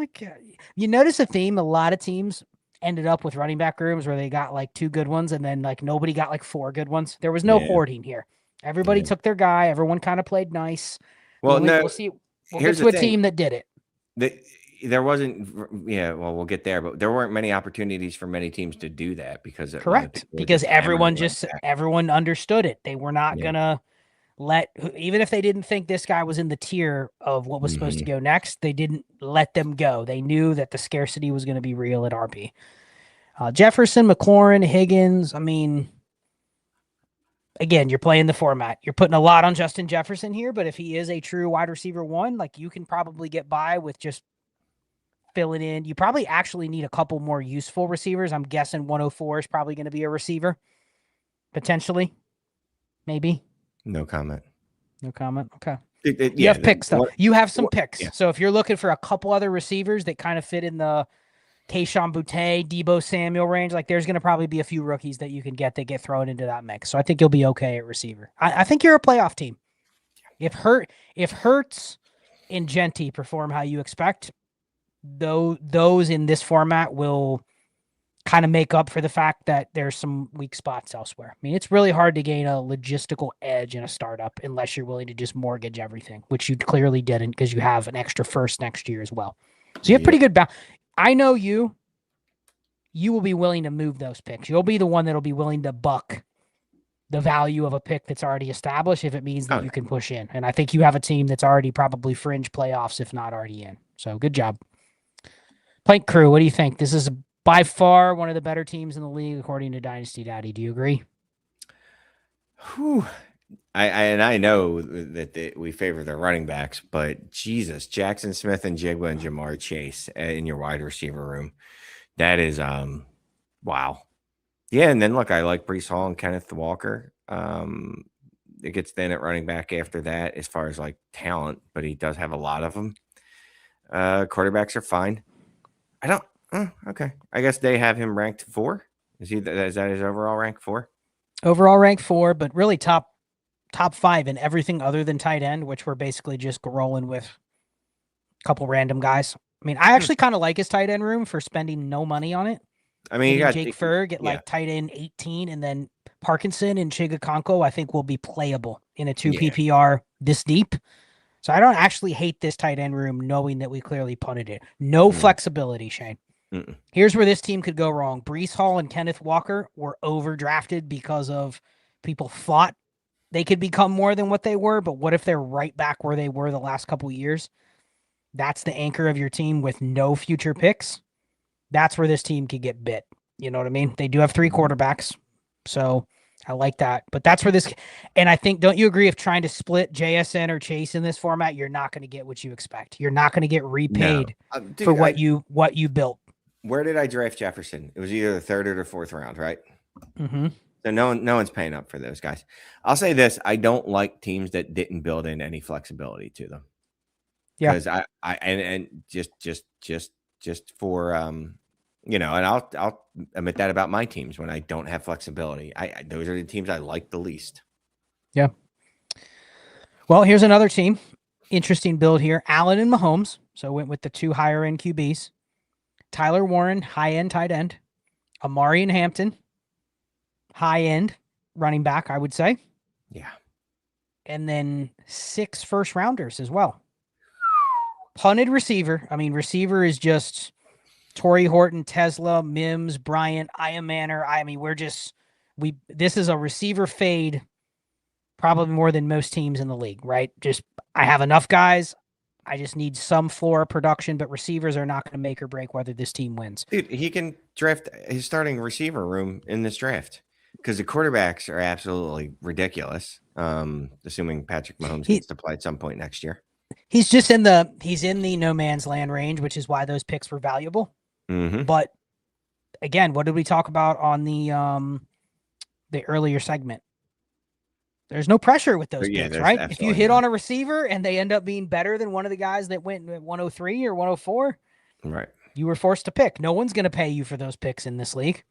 You notice a theme. A lot of teams ended up with running back rooms where they got like two good ones and then like nobody got like four good ones. There was no hoarding here. Everybody took their guy. Everyone kind of played nice. Well, we'll see. We'll get to a team that did it. There wasn't, we'll get there, but there weren't many opportunities for many teams to do that because of correct. Because everyone understood it. They were not gonna even if they didn't think this guy was in the tier of what was supposed to go next, they didn't let them go. They knew that the scarcity was going to be real at RB. Jefferson, McLaurin, Higgins. I mean, again, you're playing the format. You're putting a lot on Justin Jefferson here, but if he is a true wide receiver one, like you can probably get by with just filling in. You probably actually need a couple more useful receivers. I'm guessing 104 is probably going to be a receiver, potentially, maybe. No comment. Okay. You have picks, though. You have some picks. Yeah. So if you're looking for a couple other receivers that kind of fit in the Kayshon Boutte, Deebo Samuel range, like there's going to probably be a few rookies that you can get that get thrown into that mix. So I think you'll be okay at receiver. I think you're a playoff team. If Hurts and Genty perform how you expect, those in this format will kind of make up for the fact that there's some weak spots elsewhere. I mean, it's really hard to gain a logistical edge in a startup unless you're willing to just mortgage everything, which you clearly didn't because you have an extra first next year as well. So you have pretty good balance. I know you will be willing to move those picks. You'll be the one that'll be willing to buck the value of a pick that's already established if it means that you can push in. And I think you have a team that's already probably fringe playoffs, if not already in. So good job. Plank Crew, what do you think? This is by far one of the better teams in the league, according to Dynasty Daddy. Do you agree? Whew. I know that we favor the running backs, but Jesus, Jackson Smith and Jigba and Jamar Chase in your wide receiver room. That is, wow. Yeah, and then look, I like Breece Hall and Kenneth Walker. It gets thin at running back after that as far as like talent, but he does have a lot of them. Quarterbacks are fine. Okay. I guess they have him ranked 4. Is that his overall rank 4? Overall rank 4, but really top 5 in everything other than tight end, which we're basically just rolling with a couple random guys. I mean, I actually kind of like his tight end room for spending no money on it. I mean, you Getting got Jake Ferg at like tight end 18, and then Parkinson and Chigakonko, I think will be playable in a 2 PPR this deep. So I don't actually hate this tight end room, knowing that we clearly punted it. No flexibility, Shane. Here's where this team could go wrong. Breece Hall and Kenneth Walker were overdrafted because of people thought they could become more than what they were, but what if they're right back where they were the last couple of years? That's the anchor of your team with no future picks. That's where this team could get bit. You know what I mean? They do have 3 quarterbacks, so I like that. But that's where this, and I think, don't you agree, if trying to split JSN or Chase in this format, you're not going to get what you expect. You're not going to get repaid for what you built. Where did I draft Jefferson? It was either the 3rd or the 4th round, right? Mm-hmm. So no one's paying up for those guys. I'll say this: I don't like teams that didn't build in any flexibility to them. Yeah, because I just for and I'll admit that about my teams when I don't have flexibility. Those are the teams I like the least. Yeah. Well, here's another team. Interesting build here. Allen and Mahomes. So went with the 2 higher end QBs. Tyler Warren, high end tight end. Amari and Hampton, high end running back, I would say. Yeah. And then 6 first rounders as well. Punted receiver. I mean, receiver is just Torrey Horton, Tesla, Mims, Bryant, Manor. I mean, this is a receiver fade probably more than most teams in the league, right? Just, I have enough guys. I just need some floor production, but receivers are not going to make or break whether this team wins. Dude, he can draft his starting receiver room in this draft because the quarterbacks are absolutely ridiculous. Assuming Patrick Mahomes gets to play at some point next year. He's in the no man's land range, which is why those picks were valuable. Mm-hmm. But again, what did we talk about on the earlier segment? There's no pressure with those picks, right? If you hit on a receiver and they end up being better than one of the guys that went at 103 or 104, right? You were forced to pick. No one's going to pay you for those picks in this league.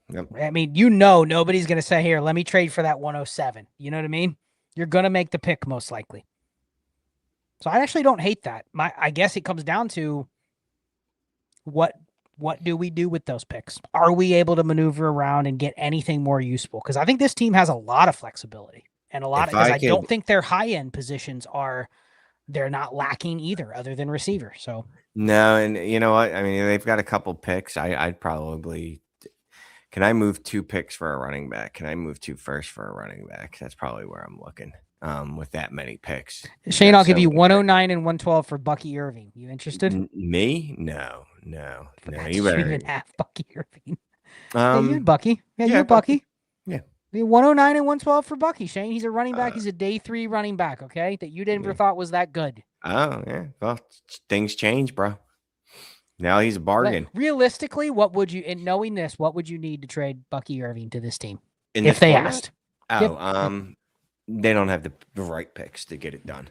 Yep. I mean, nobody's going to say, here, let me trade for that 107. You know what I mean? You're going to make the pick most likely. So I actually don't hate that. I guess it comes down to what do we do with those picks? Are we able to maneuver around and get anything more useful? Because I think this team has a lot of flexibility and I don't think their high end positions they're not lacking either, other than receiver. So no, and you know what? I mean, they've got a couple picks. I'd probably. Can I move 2 picks for a running back? Can I move 2 first for a running back? That's probably where I'm looking. With that many picks, Shane, I'll give you 109 and 112 for Bucky Irving. You interested? Me? No. You better even have Bucky Irving. You're Bucky. Yeah, you're Bucky. Yeah. 109 and 112 for Bucky, Shane. He's a running back. He's a day 3 running back, okay? That you never thought was that good. Oh, yeah. Well, things change, bro. Now he's a bargain. But realistically, what would you, in knowing this, what would you need to trade Bucky Irving to this team? If they asked. They don't have the right picks to get it done.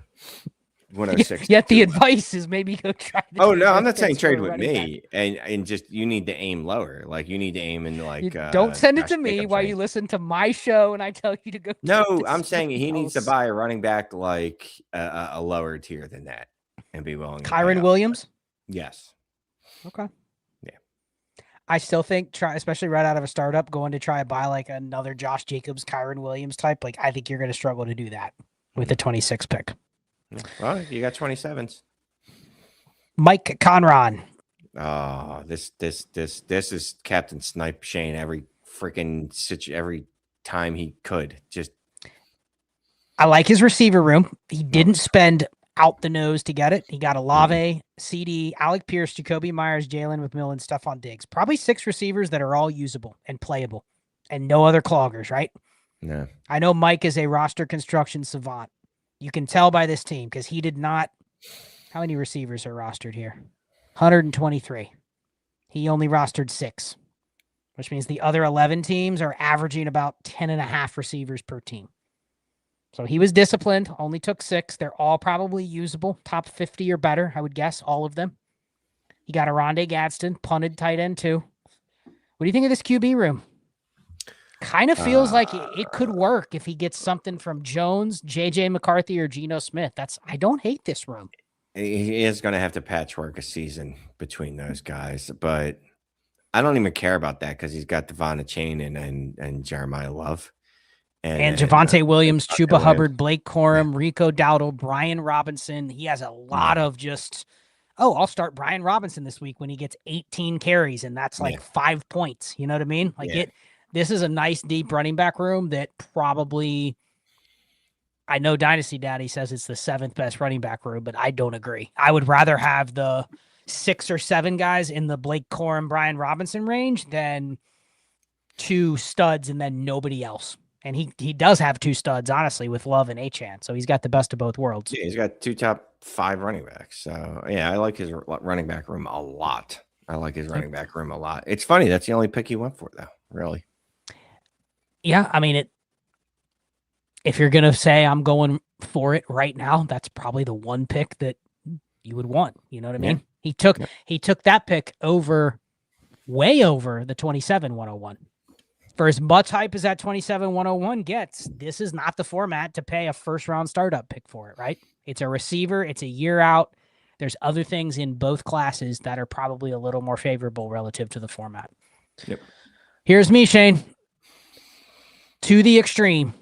106. Yet the advice is maybe go try. Oh no, I'm not saying trade with me, and just you need to aim lower. Like you need to aim in like. Don't send it to me while you listen to my show and I tell you to go. No, I'm saying he needs to buy a running back like a lower tier than that, and be willing. Kyron Williams. Yes. Okay. Yeah. I still think especially right out of a startup, going to try to buy like another Josh Jacobs, Kyron Williams type. Like I think you're going to struggle to do that with the 26 pick. Well, you got 27s. Mike Conron. Oh, this is Captain Snipe Shane every time he could. Just I like his receiver room. He didn't spend out the nose to get it. He got Olave, CD, Alec Pierce, Jacoby Myers, Jalen McMillan, Stephon Diggs. Probably 6 receivers that are all usable and playable and no other cloggers, right? No. I know Mike is a roster construction savant. You can tell by this team because he did not. How many receivers are rostered here? 123. He only rostered 6, which means the other 11 teams are averaging about 10.5 receivers per team. So he was disciplined, only took 6. They're all probably usable, top 50 or better, I would guess, all of them. He got Aronde Gadsden, punted tight end too. What do you think of this QB room? Kind of feels like it could work if he gets something from Jones, JJ McCarthy, or Geno Smith. I don't hate this room. He is going to have to patchwork a season between those guys, but I don't even care about that because he's got Devon Chain and Jeremiah Love. And Javonte Williams, Chuba Williams. Hubbard, Blake Corum, Rico Dowdle, Brian Robinson. He has a lot of just, I'll start Brian Robinson this week when he gets 18 carries, and that's like 5 points. You know what I mean? This is a nice, deep running back room that probably, I know Dynasty Daddy says it's the 7th best running back room, but I don't agree. I would rather have the 6 or 7 guys in the Blake Corum, Brian Robinson range than 2 studs and then nobody else. And he does have 2 studs, honestly, with Love and Achane. So he's got the best of both worlds. Yeah, he's got 2 top 5 running backs. So, yeah, I like his running back room a lot. It's funny. That's the only pick he went for, though, really. Yeah, I mean, if you're going to say I'm going for it right now, that's probably the one pick that you would want. You know what I mean? He took that pick way over the 27-101. For as much hype as that 27-101 gets, this is not the format to pay a first-round startup pick for it, right? It's a receiver. It's a year out. There's other things in both classes that are probably a little more favorable relative to the format. Yep. Here's me, Shane. To the extreme.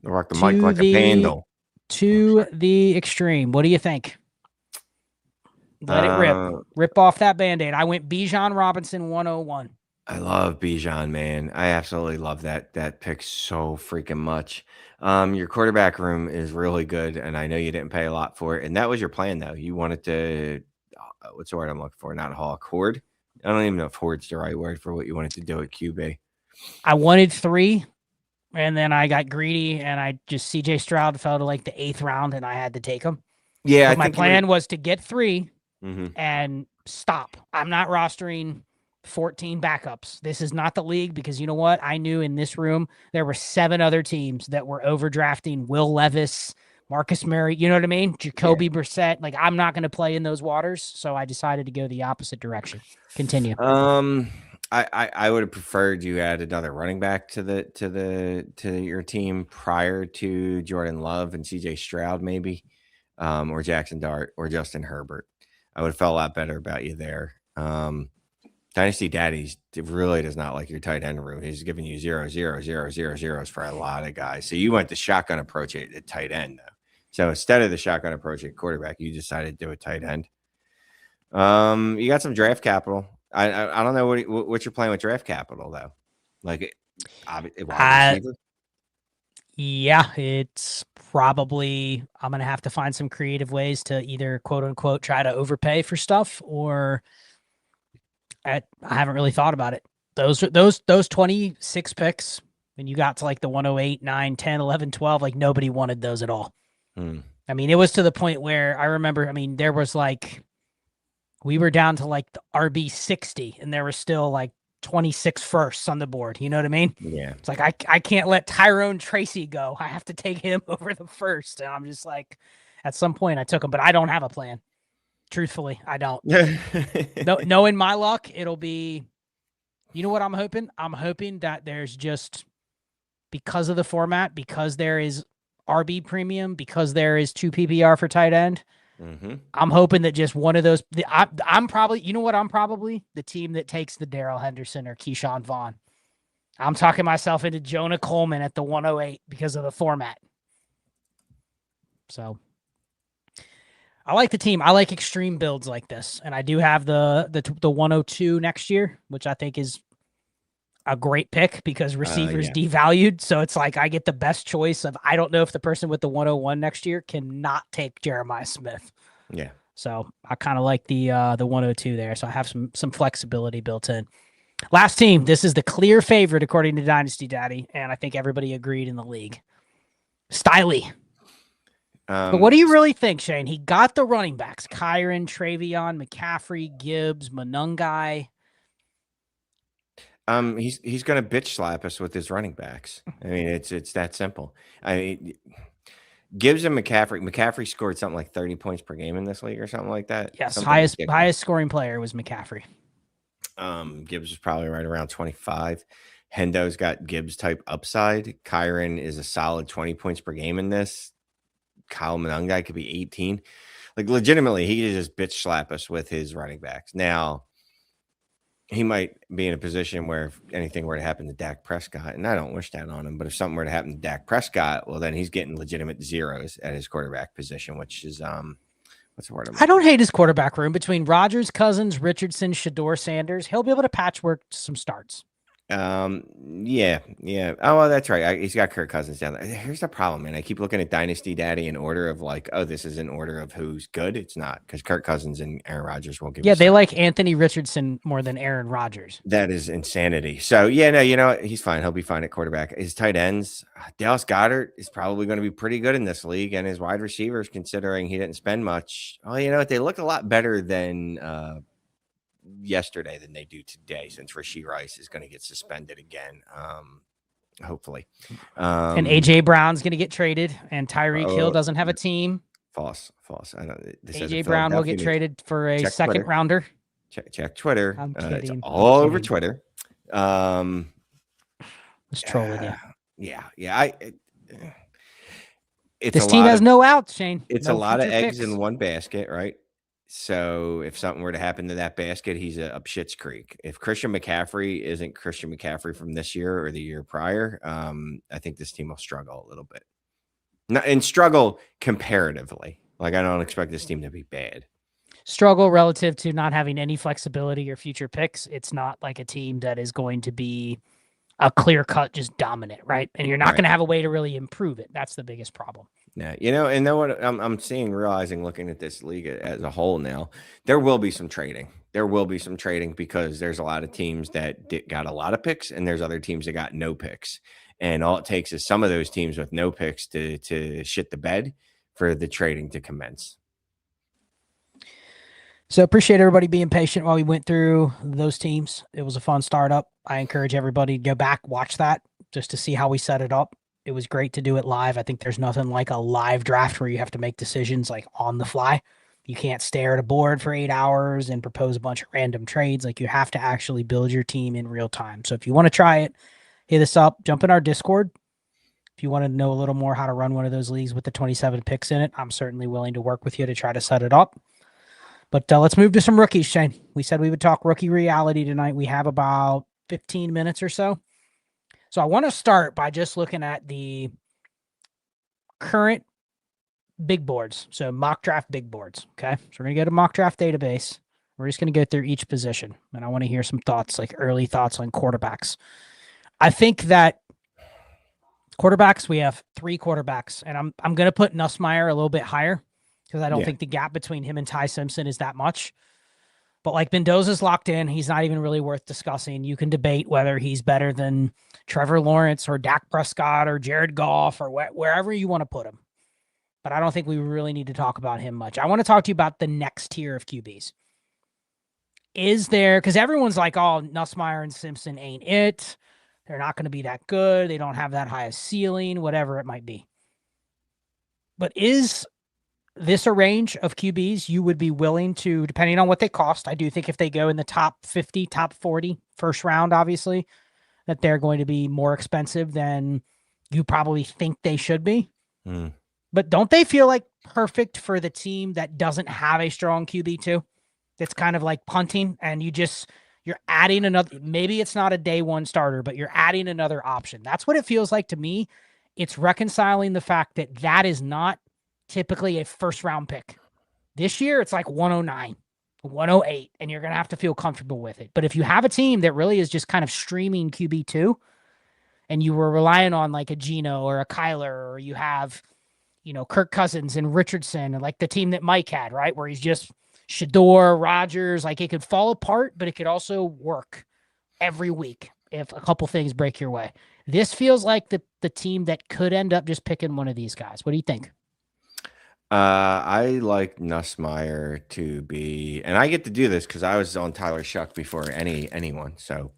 Rock the mic like a pandal. To the extreme. What do you think? Let it rip. Rip off that Band-Aid. I went Bijan Robinson 101. I love Bijan, man. I absolutely love that pick so freaking much. Your quarterback room is really good, and I know you didn't pay a lot for it. And that was your plan, though. You wanted to, what's the word I'm looking for? Not hawk, hoard. I don't even know if hoard's the right word for what you wanted to do at QB. I wanted 3, and then I got greedy, and I just CJ Stroud fell to like the 8th round, and I had to take him. Yeah, my plan was to get 3 and stop. I'm not rostering 14 backups. This is not the league because you know what? I knew in this room there were 7 other teams that were overdrafting Will Levis, Marcus Murray, you know what I mean? Jacoby Brissett. Like, I'm not going to play in those waters, so I decided to go the opposite direction. Continue. I would have preferred you add another running back to your team prior to Jordan Love and CJ Stroud, maybe, or Jackson Dart or Justin Herbert. I would have felt a lot better about you there. Dynasty Daddy really does not like your tight end room. He's giving you 0, 0, 0, 0, 0s for a lot of guys. So you went the shotgun approach at tight end, though. So instead of the shotgun approach at quarterback, you decided to do a tight end. You got some draft capital. I don't know what you're playing with draft capital, though. Like, yeah, it's probably I'm going to have to find some creative ways to either, quote unquote, try to overpay for stuff, or I haven't really thought about it. Those 26 picks, when you got to like the 108, 9, 10, 11, 12, like nobody wanted those at all. I mean, it was to the point where I remember, there was like, we were down to like the RB 60 and there was still like 26 firsts on the board. You know what I mean? Yeah. It's like, I can't let Tyrone Tracy go. I have to take him over the first. And I'm just like, at some point I took him, but I don't have a plan. Truthfully, I don't. Knowing my luck, it'll be, you know what I'm hoping? I'm hoping that there's just, because of the format, because there is RB premium, because there is 2 PPR for tight end, I'm hoping that just one of those, I'm probably, you know what? I'm probably the team that takes the Darrell Henderson or Keyshawn Vaughn. I'm talking myself into Jonah Coleman at the 108 because of the format. So I like the team. I like extreme builds like this. And I do have the 102 next year, which I think is a great pick because receivers devalued. So it's like I get the best choice of, I don't know if the person with the 101 next year cannot take Jeremiah Smith. Yeah. So I kind of like the 102 there. So I have some flexibility built in. Last team. This is the clear favorite according to Dynasty Daddy. And I think everybody agreed in the league. Stiley. But what do you really think, Shane? He got the running backs: Kyron, Travion, McCaffrey, Gibbs, Monungai. He's going to bitch slap us with his running backs. I mean, it's that simple. Gibbs and McCaffrey scored something like 30 points per game in this league or something like that. Yes, highest scoring player was McCaffrey. Gibbs was probably right around 25. Hendo's got Gibbs type upside. Kyron is a solid 20 points per game in this. Kyle Monangai could be 18. Like, legitimately, he could just bitch slap us with his running backs. Now, he might be in a position where if anything were to happen to Dak Prescott, and I don't wish that on him, but if something were to happen to Dak Prescott, well, then he's getting legitimate zeros at his quarterback position, which is what's the word? I don't hate his quarterback room between Rodgers, Cousins, Richardson, Shador, Sanders. He'll be able to patchwork some starts. Yeah. Oh, well, that's right. He's got Kirk Cousins down there. Here's the problem, man. I keep looking at Dynasty Daddy in order of like, oh, this is in order of who's good. It's not, because Kirk Cousins and Aaron Rodgers won't give. Yeah, they like Anthony Richardson more than Aaron Rodgers. That is insanity. So yeah, no, you know what? He's fine. He'll be fine at quarterback. His tight ends, Dallas Goedert is probably going to be pretty good in this league, and his wide receivers, considering he didn't spend much. Oh, you know what? They look a lot better than yesterday than they do today, since Rashee Rice is going to get suspended again, hopefully. And AJ Brown's going to get traded, and Tyreek Hill doesn't have a team. False. I don't. AJ Brown will get traded for a second rounder. Check Twitter. I'm kidding. It's all over Twitter. Just trolling you. Yeah. This team has no outs, Shane. It's a lot of eggs in one basket, right? So if something were to happen to that basket, he's up Schitt's Creek. If Christian McCaffrey isn't Christian McCaffrey from this year or the year prior, I think this team will struggle a little bit. And struggle comparatively. Like, I don't expect this team to be bad. Struggle relative to not having any flexibility or future picks. It's not like a team that is going to be a clear cut, just dominant, right? And you're not going to have a way to really improve it. That's the biggest problem. Yeah, and then what I'm realizing, looking at this league as a whole now, there will be some trading. Because there's a lot of teams that got a lot of picks, and there's other teams that got no picks. And all it takes is some of those teams with no picks to shit the bed for the trading to commence. So appreciate everybody being patient while we went through those teams. It was a fun startup. I encourage everybody to go back, watch that just to see how we set it up. It was great to do it live. I think there's nothing like a live draft where you have to make decisions like on the fly. You can't stare at a board for 8 hours and propose a bunch of random trades. Like, you have to actually build your team in real time. So if you want to try it, hit us up, jump in our Discord. If you want to know a little more how to run one of those leagues with the 27 picks in it, I'm certainly willing to work with you to try to set it up. But let's move to some rookies, Shane. We said we would talk rookie reality tonight. We have about 15 minutes or so. So I want to start by just looking at the current big boards. So mock draft big boards. Okay. So we're going to go to mock draft database. We're just going to go through each position. And I want to hear some thoughts, like early thoughts on quarterbacks. I think that quarterbacks, we have 3 quarterbacks. And I'm going to put Nussmeier a little bit higher, because I don't think the gap between him and Ty Simpson is that much. But like, Mendoza's locked in. He's not even really worth discussing. You can debate whether he's better than Trevor Lawrence or Dak Prescott or Jared Goff or wherever you want to put him. But I don't think we really need to talk about him much. I want to talk to you about the next tier of QBs. Is there, because everyone's like, oh, Nussmeier and Simpson ain't it. They're not going to be that good. They don't have that high a ceiling, whatever it might be. But is this a range of QBs you would be willing to, depending on what they cost? I do think if they go in the top 50, top 40, first round, obviously, that they're going to be more expensive than you probably think they should be. But don't they feel like perfect for the team that doesn't have a strong QB too? That's kind of like punting, and you're adding another, maybe it's not a day one starter, but you're adding another option. That's what it feels like to me. It's reconciling the fact that that is not typically a first round pick. This year, it's like 109, 108, and you're going to have to feel comfortable with it. But if you have a team that really is just kind of streaming QB2, and you were relying on like a Geno or a Kyler, or you have, Kirk Cousins and Richardson, and like the team that Mike had, right? Where he's just Shador, Rodgers, like it could fall apart, but it could also work every week if a couple things break your way. This feels like the team that could end up just picking one of these guys. What do you think? I like Nussmeier to be, and I get to do this because I was on Tyler Shuck before anyone. So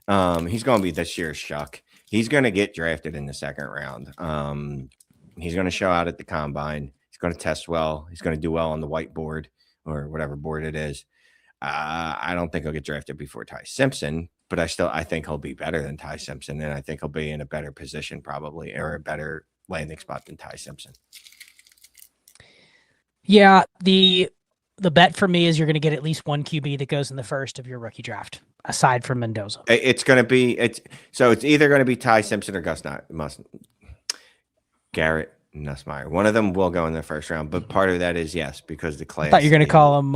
he's going to be this year's Shuck. He's going to get drafted in the second round. He's going to show out at the combine. He's going to test well. He's going to do well on the whiteboard or whatever board it is. I don't think he'll get drafted before Ty Simpson, but I think he'll be better than Ty Simpson, and I think he'll be in a better position probably, or a better landing spot than Ty Simpson. Yeah, the bet for me is you're going to get at least one QB that goes in the first of your rookie draft, aside from Mendoza. It's going to be it's either going to be Ty Simpson or Garrett Nussmeier. One of them will go in the first round, but part of that is yes because the class. I thought you were going to call him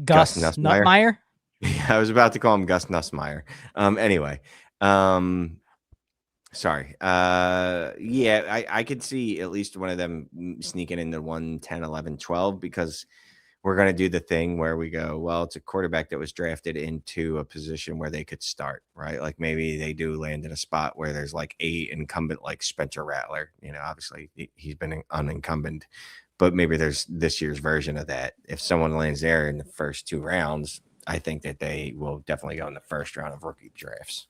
Gus Nussmeier. Yeah, I was about to call him Gus Nussmeier. Anyway, sorry. Yeah, I could see at least one of them sneaking into 1, 10, 11, 12 because we're going to do the thing where we go, well, it's a quarterback that was drafted into a position where they could start, right? Like maybe they do land in a spot where there's like a incumbent like Spencer Rattler. You know, obviously he's been unincumbent, but maybe there's this year's version of that. If someone lands there in the first 2 rounds, I think that they will definitely go in the first round of rookie drafts.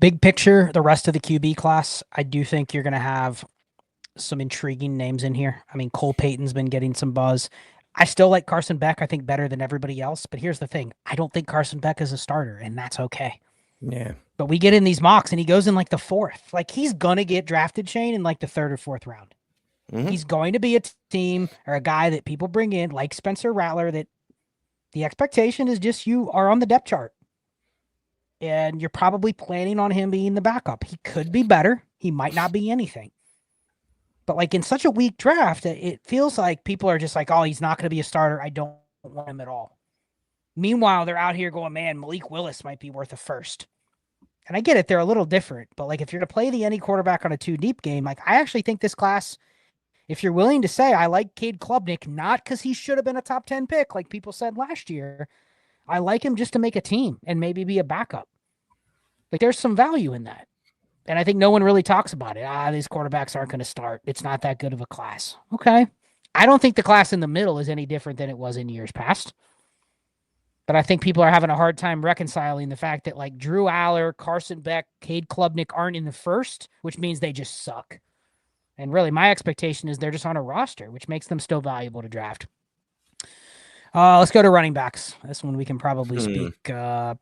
Big picture, the rest of the QB class, I do think you're going to have some intriguing names in here. I mean, Cole Payton's been getting some buzz. I still like Carson Beck, I think, better than everybody else. But here's the thing. I don't think Carson Beck is a starter, and that's okay. Yeah. But we get in these mocks, and he goes in like the 4th. Like, he's going to get drafted, Shane, in like the 3rd or 4th round. Mm-hmm. He's going to be a team or a guy that people bring in, like Spencer Rattler, that the expectation is just you are on the depth chart. And you're probably planning on him being the backup. He could be better. He might not be anything. But like in such a weak draft, it feels like people are just like, oh, he's not going to be a starter. I don't want him at all. Meanwhile, they're out here going, man, Malik Willis might be worth a first. And I get it. They're a little different. But like if you're going to play the any quarterback on a 2-deep game, like I actually think this class, if you're willing to say, I like Cade Klubnik, not because he should have been a top 10 pick like people said last year. I like him just to make a team and maybe be a backup. Like there's some value in that. And I think no one really talks about it. These quarterbacks aren't going to start. It's not that good of a class. Okay. I don't think the class in the middle is any different than it was in years past. But I think people are having a hard time reconciling the fact that like Drew Aller, Carson Beck, Cade Klubnik aren't in the first, which means they just suck. And really my expectation is they're just on a roster, which makes them still valuable to draft. Let's go to running backs. This one we can probably speak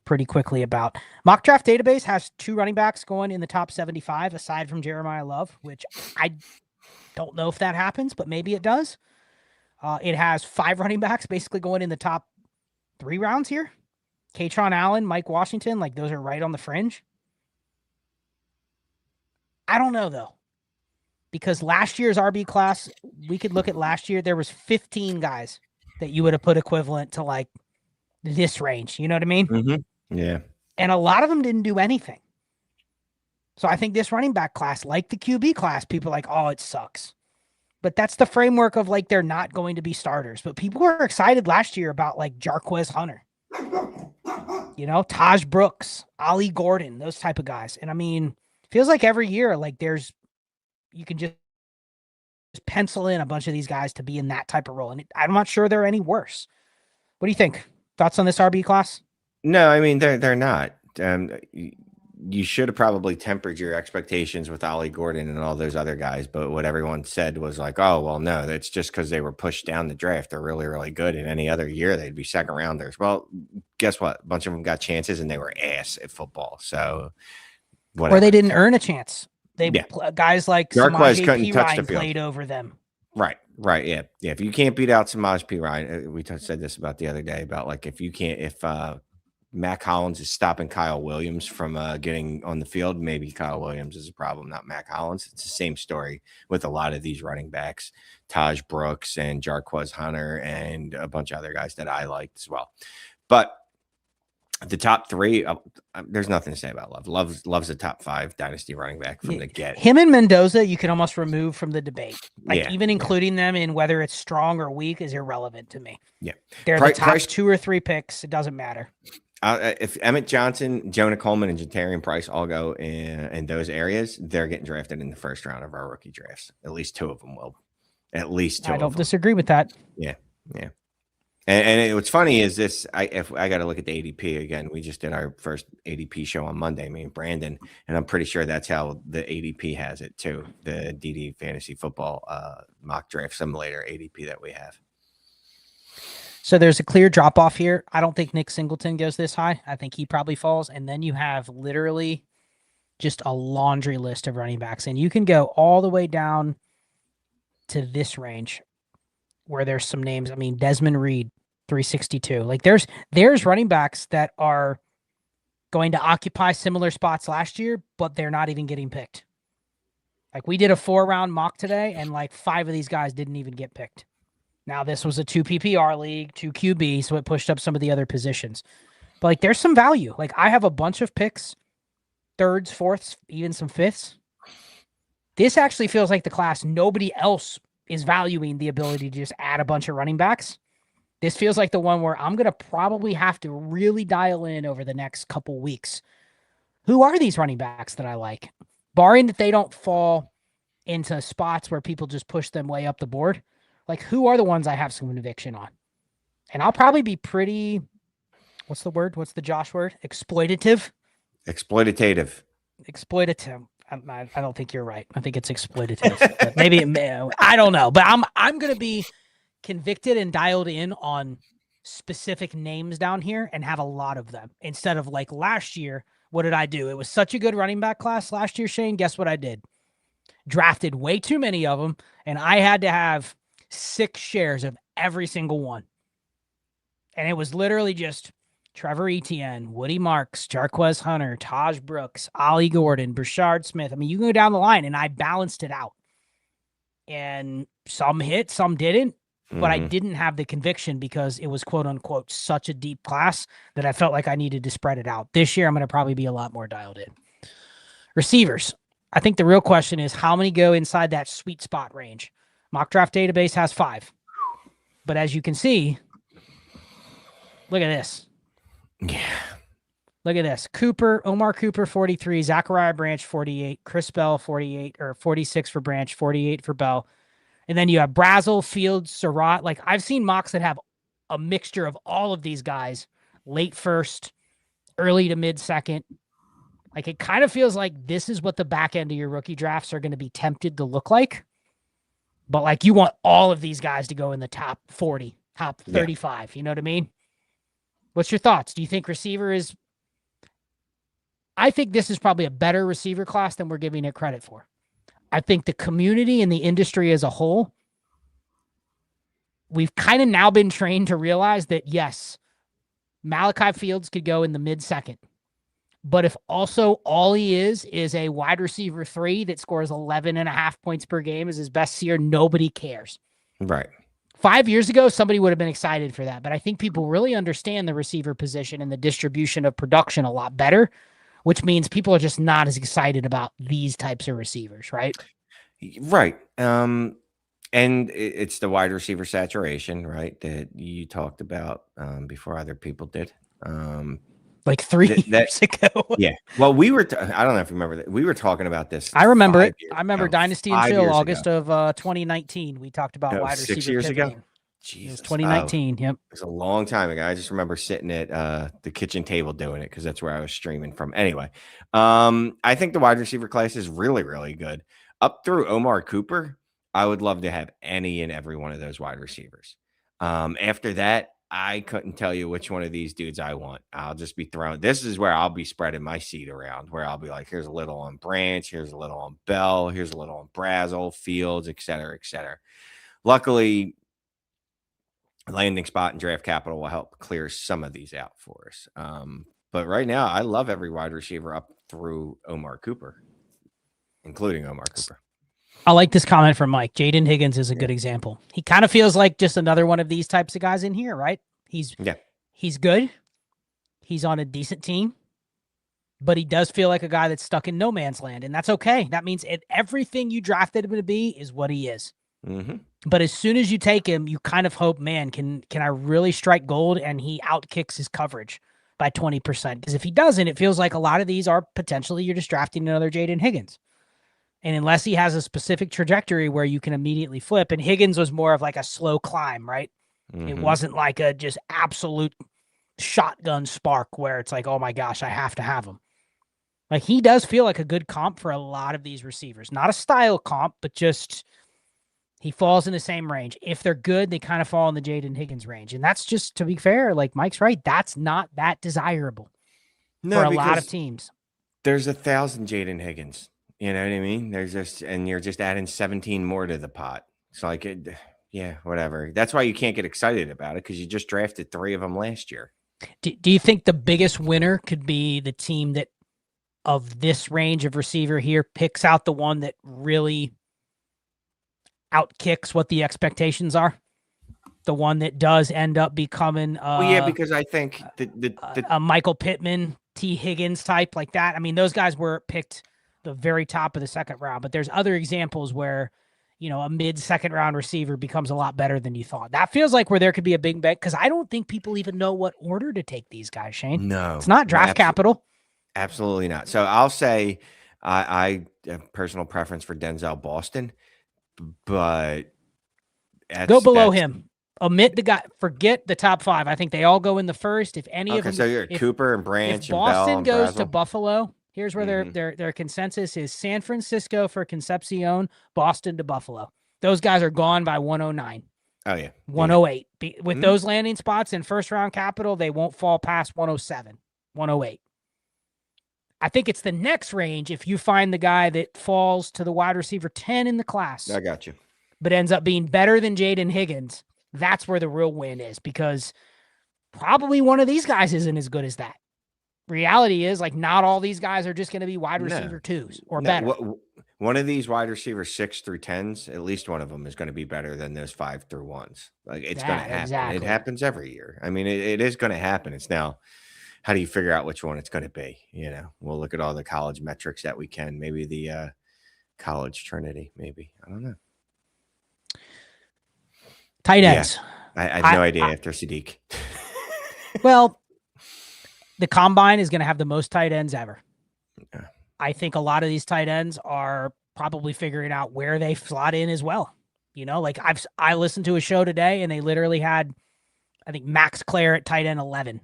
pretty quickly about. Mock Draft Database has 2 running backs going in the top 75, aside from Jeremiah Love, which I don't know if that happens, but maybe it does. It has 5 running backs basically going in the top 3 rounds here. Katron Allen, Mike Washington, like those are right on the fringe. I don't know, though, because last year's RB class, we could look at last year, there was 15 guys that you would have put equivalent to like this range. You know what I mean? Mm-hmm. Yeah. And a lot of them didn't do anything. So I think this running back class, like the QB class, people are like, oh, it sucks. But that's the framework of like, they're not going to be starters. But people were excited last year about like Jarquez Hunter, you know, Taj Brooks, Ollie Gordon, those type of guys. And I mean, feels like every year, like you can just pencil in a bunch of these guys to be in that type of role. And I'm not sure they're any worse. What do you think? Thoughts on this RB class? No, I mean, they're not. You should have probably tempered your expectations with Ollie Gordon and all those other guys. But what everyone said was like, oh, well, no, that's just because they were pushed down the draft. They're really, really good. And any other year, they'd be second rounders. Well, guess what? A bunch of them got chances and they were ass at football. So whatever. Or they didn't earn a chance. Guys like Jarquez couldn't P. Ryan played over them. Right. Yeah. If you can't beat out Samaj P. Ryan, we said this about the other day about like if Mac Hollins is stopping Kyle Williams from getting on the field, maybe Kyle Williams is a problem, not Mac Hollins. It's the same story with a lot of these running backs, Taj Brooks and Jarquez Hunter and a bunch of other guys that I liked as well. But the top 3, there's nothing to say about Love. Love's a top 5 dynasty running back from the get. Him and Mendoza, you can almost remove from the debate. Even including them in whether it's strong or weak is irrelevant to me. Yeah, they're the top 2 or 3 picks. It doesn't matter. If Emmett Johnson, Jonah Coleman, and Jatarian Price all go in those areas, they're getting drafted in the first round of our rookie drafts. At least 2 of them will. At least 2. I don't disagree with that. Yeah. And what's funny is this, if I got to look at the ADP again, we just did our first ADP show on Monday, me and Brandon, and I'm pretty sure that's how the ADP has it too. The DD Fantasy Football mock draft simulator ADP that we have. So there's a clear drop off here. I don't think Nick Singleton goes this high. I think he probably falls. And then you have literally just a laundry list of running backs. And you can go all the way down to this range where there's some names. I mean, Desmond Reed, 362. Like there's running backs that are going to occupy similar spots last year, but they're not even getting picked. Like we did a 4-round mock today, and like 5 of these guys didn't even get picked. Now this was a 2 PPR league, 2 QB, so it pushed up some of the other positions. But like there's some value. Like I have a bunch of picks, 3rds, 4ths, even some 5ths. This actually feels like the class nobody else is valuing the ability to just add a bunch of running backs. This feels like the one where I'm going to probably have to really dial in over the next couple weeks. Who are these running backs that I like? Barring that they don't fall into spots where people just push them way up the board. Like, who are the ones I have some conviction on? And I'll probably be pretty, what's the word? What's the Josh word? Exploitative? Exploitative. Exploitative. I don't think you're right. I think it's exploitative. But maybe, I don't know. But I'm going to be convicted and dialed in on specific names down here and have a lot of them. Instead of like last year, what did I do? It was such a good running back class last year, Shane. Guess what I did? Drafted way too many of them, and I had to have 6 shares of every single one. And it was literally just Trevor Etienne, Woody Marks, Jarquez Hunter, Taj Brooks, Ollie Gordon, Brashard Smith. I mean, you can go down the line, and I balanced it out. And some hit, some didn't. But I didn't have the conviction because it was quote unquote such a deep class that I felt like I needed to spread it out. This year, I'm going to probably be a lot more dialed in. Receivers. I think the real question is how many go inside that sweet spot range. Mock Draft Database has 5. But as you can see, look at this. Yeah. Look at this. Omar Cooper, 43, Zachariah Branch, 48, Chris Bell, 48, or 46 for Branch, 48 for Bell. And then you have Brazel, Fields, Surratt. Like I've seen mocks that have a mixture of all of these guys, late first, early to mid second. Like it kind of feels like this is what the back end of your rookie drafts are going to be tempted to look like. But like you want all of these guys to go in the top 40, top 35. Yeah. You know what I mean? What's your thoughts? Do you think receiver is... I think this is probably a better receiver class than we're giving it credit for. I think the community and the industry as a whole, we've kind of now been trained to realize that, yes, Malachi Fields could go in the mid-second. But if also all he is a wide receiver 3 that scores 11.5 points per game as his best year, nobody cares. Right. 5 years ago, somebody would have been excited for that. But I think people really understand the receiver position and the distribution of production a lot better, which means people are just not as excited about these types of receivers, right? Right. And it's the wide receiver saturation, right, that you talked about before other people did. Like 3 years ago. Yeah. Well, I don't know if you remember that. We were talking about this. I remember it. I remember Dynasty and Chill, August of 2019. We talked about wide receiver 6 years pivoting. ago. Jesus. It was 2019. Yep. It was a long time ago. I just remember sitting at the kitchen table doing it because that's where I was streaming from. Anyway, I think the wide receiver class is really, really good. Up through Omar Cooper, I would love to have any and every one of those wide receivers. After that, I couldn't tell you which one of these dudes I want. I'll just be throwing. This is where I'll be spreading my seed around, where I'll be like, here's a little on Branch, here's a little on Bell, here's a little on Brazel, Fields, et cetera, et cetera. Luckily, landing spot and draft capital will help clear some of these out for us. But right now, I love every wide receiver up through Omar Cooper, including Omar Cooper. I like this comment from Mike. Jaden Higgins is a good example. He kind of feels like just another one of these types of guys in here, right? He's good. He's on a decent team, but he does feel like a guy that's stuck in no man's land, and that's okay. That means everything you drafted him to be is what he is. Mm-hmm. But as soon as you take him, you kind of hope, man, can I really strike gold and he outkicks his coverage by 20%? Because if he doesn't, it feels like a lot of these are potentially you're just drafting another Jaden Higgins. And unless he has a specific trajectory where you can immediately flip, and Higgins was more of like a slow climb, right? Mm-hmm. It wasn't like a just absolute shotgun spark where it's like, oh my gosh, I have to have him. Like he does feel like a good comp for a lot of these receivers. Not a style comp, but just He falls in the same range. If they're good, they kind of fall in the Jaden Higgins range. And that's just, to be fair, like Mike's right, that's not that desirable for a lot of teams. There's 1,000 Jaden Higgins. You know what I mean? And you're just adding 17 more to the pot. It's like, yeah, whatever. That's why you can't get excited about it, because you just drafted 3 of them last year. Do you think the biggest winner could be the team that of this range of receiver here picks out the one that really outkicks what the expectations are? The one that does end up becoming because I think a Michael Pittman, T. Higgins type like that. I mean, those guys were picked the very top of the second round, but there's other examples where, a mid-second round receiver becomes a lot better than you thought. That feels like where there could be a big bet, because I don't think people even know what order to take these guys, Shane. No. It's not draft capital. Absolutely not. So I'll say I have personal preference for Denzel Boston, but go below him. Omit the guy. Forget the top 5. I think they all go in the first. If any of them, so you're Cooper and Branch. If Boston and Bell and goes Brazel. to Buffalo, here's where their consensus is: San Francisco for Concepcion, Boston to Buffalo. Those guys are gone by 109. Oh yeah, 108. With those landing spots in first round capital, they won't fall past 107, 108. I think it's the next range if you find the guy that falls to the wide receiver 10 in the class. I got you. But ends up being better than Jaden Higgins. That's where the real win is, because probably one of these guys isn't as good as that. Reality is, like, not all these guys are just going to be wide receiver 2s or better. One of these wide receiver 6 through 10s, at least one of them is going to be better than those 5 through 1s. Like, it's going to happen. Exactly. It happens every year. I mean, it is going to happen. It's now, how do you figure out which one it's going to be? We'll look at all the college metrics that we can. Maybe the college Trinity, maybe. I don't know. Tight ends. Yeah, I have no idea after Sadiq. Well, the combine is going to have the most tight ends ever. Yeah. I think a lot of these tight ends are probably figuring out where they slot in as well. Like I listened to a show today and they literally had, I think, Max Clare at tight end 11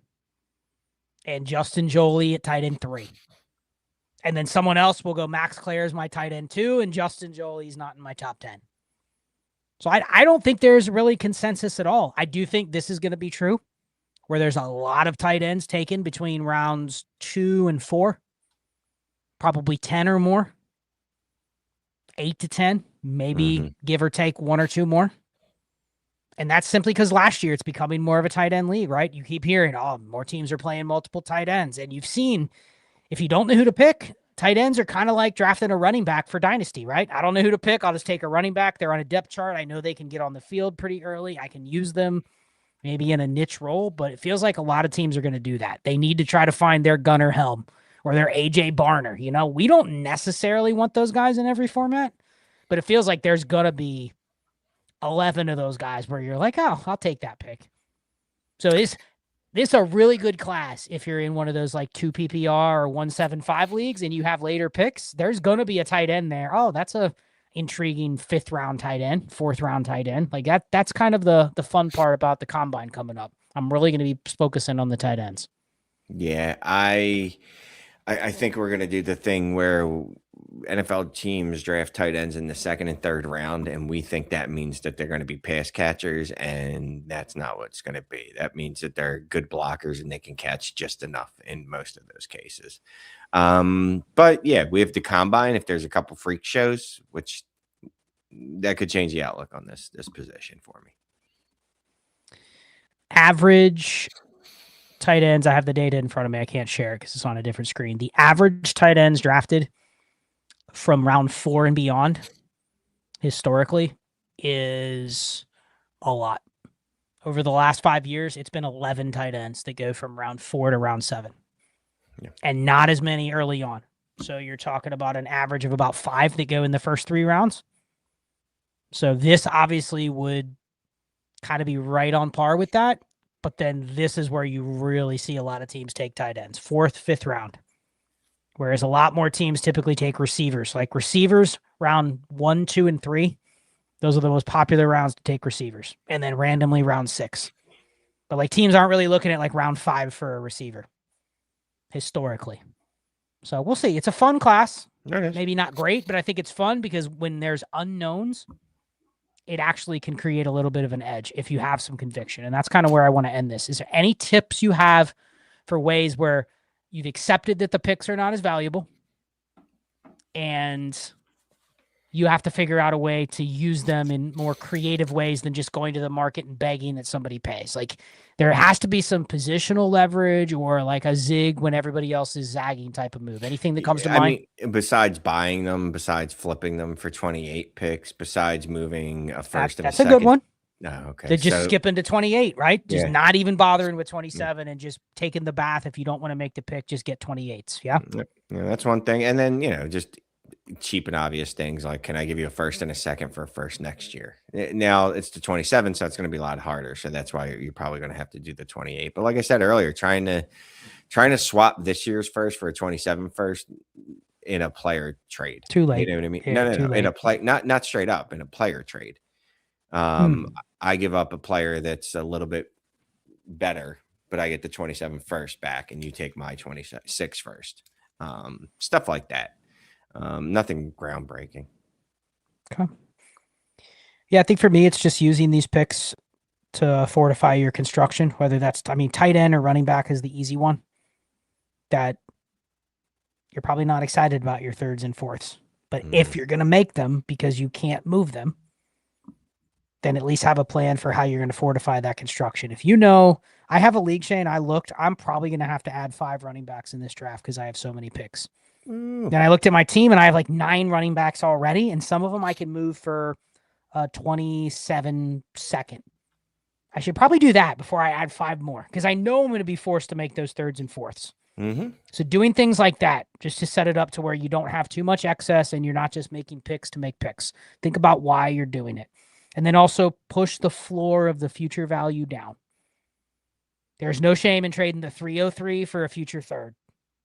and Justin Jolie at tight end 3. And then someone else will go, Max Clare is my tight end 2 and Justin Jolie's not in my top 10. So I don't think there's really consensus at all. I do think this is going to be true, where there's a lot of tight ends taken between rounds 2 and 4, probably 10 or more, 8 to 10, maybe give or take 1 or 2 more. And that's simply because last year it's becoming more of a tight end league, right? You keep hearing, more teams are playing multiple tight ends. And you've seen, if you don't know who to pick, tight ends are kind of like drafting a running back for Dynasty, right? I don't know who to pick. I'll just take a running back. They're on a depth chart. I know they can get on the field pretty early. I can use them maybe in a niche role, but it feels like a lot of teams are going to do that. They need to try to find their Gunnar Helm or their AJ Barner. We don't necessarily want those guys in every format, but it feels like there's going to be 11 of those guys where you're like, oh, I'll take that pick. So this is a really good class. If you're in one of those like 2 PPR or 175 leagues and you have later picks, there's going to be a tight end there. Oh, that's a intriguing 5th round tight end, 4th round tight end. Like that's kind of the fun part about the combine coming up. I'm really going to be focusing on the tight ends. Yeah, I think we're going to do the thing where NFL teams draft tight ends in the 2nd and 3rd round, and we think that means that they're going to be pass catchers, and that's not what it's going to be. That means that they're good blockers and they can catch just enough in most of those cases. But yeah, we have the combine. If there's a couple freak shows, which that could change the outlook on this position for me. Average tight ends. I have the data in front of me. I can't share it because it's on a different screen. The average tight ends drafted from round 4 and beyond historically is a lot. Over the last 5 years, it's been 11 tight ends that go from round 4 to round 7. Yeah. And not as many early on. So you're talking about an average of about 5 that go in the first 3 rounds. So this obviously would kind of be right on par with that. But then this is where you really see a lot of teams take tight ends, 4th, 5th round. Whereas a lot more teams typically take receivers. Like receivers, round 1, 2, and 3. Those are the most popular rounds to take receivers. And then randomly round 6. But like teams aren't really looking at like round 5 for a receiver historically. So we'll see. It's a fun class. Maybe not great, but I think it's fun because when there's unknowns, it actually can create a little bit of an edge if you have some conviction. And that's kind of where I want to end this. Is there any tips you have for ways where you've accepted that the picks are not as valuable and you have to figure out a way to use them in more creative ways than just going to the market and begging that somebody pays? Like, there has to be some positional leverage or like a zig when everybody else is zagging type of move. Anything that comes to mind? I mean, besides buying them, besides flipping them for 28 picks, besides moving a first and a second. That's a good one. No, okay. They're just skipping to 28, right? Just Yeah. not even bothering with 27 and just taking the bath. If you don't want to make the pick, just get 28s. Yeah. Yeah, that's one thing. And then, just cheap and obvious things like, can I give you a first and a second for a first next year? Now it's the 27, so it's going to be a lot harder. So that's why you're probably going to have to do the 28. But like I said earlier, trying to swap this year's first for a 27 first in a player trade. Too late. You know what I mean? Yeah, No. In a play, not straight up, in a player trade. I give up a player that's a little bit better, but I get the 27 first back and you take my 26 first. Stuff like that. Nothing groundbreaking. Okay. Yeah, I think for me, it's just using these picks to fortify your construction, whether that's, tight end or running back is the easy one that you're probably not excited about your thirds and fourths. But if you're going to make them because you can't move them, then at least have a plan for how you're going to fortify that construction. If I have a league, Shane, I'm probably going to have to add 5 running backs in this draft because I have so many picks. Then I looked at my team and I have like 9 running backs already. And some of them I can move for a 27 second. I should probably do that before I add 5 more because I know I'm going to be forced to make those thirds and fourths. So doing things like that, just to set it up to where you don't have too much excess and you're not just making picks to make picks. Think about why you're doing it. And then also push the floor of the future value down. There's no shame in trading the 303 for a future third.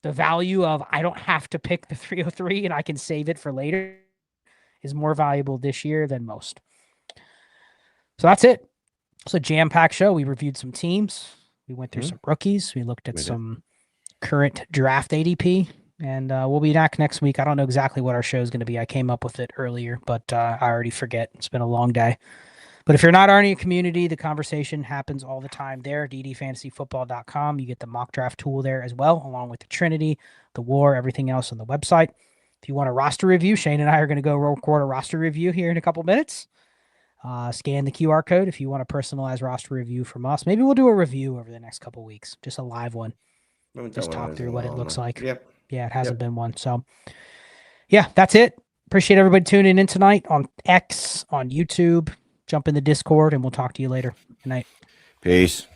The value of I don't have to pick the 303 and I can save it for later is more valuable this year than most. So that's it. It's a jam-packed show. We reviewed some teams. We went through some rookies. We looked at some current draft ADP. And we'll be back next week. I don't know exactly what our show is going to be. I came up with it earlier, but I already forget. It's been a long day. But if you're not already in a community, the conversation happens all the time there. ddfantasyfootball.com. You get the mock draft tool there as well, along with the Trinity, the War, everything else on the website. If you want a roster review, Shane and I are going to go record a roster review here in a couple minutes. Scan the QR code if you want a personalized roster review from us. Maybe we'll do a review over the next couple weeks, just a live one. Just talk through what it looks like. Yep. Yeah, it hasn't been one. So, yeah, that's it. Appreciate everybody tuning in tonight on X, on YouTube. Jump in the Discord, and we'll talk to you later. Good night. Peace.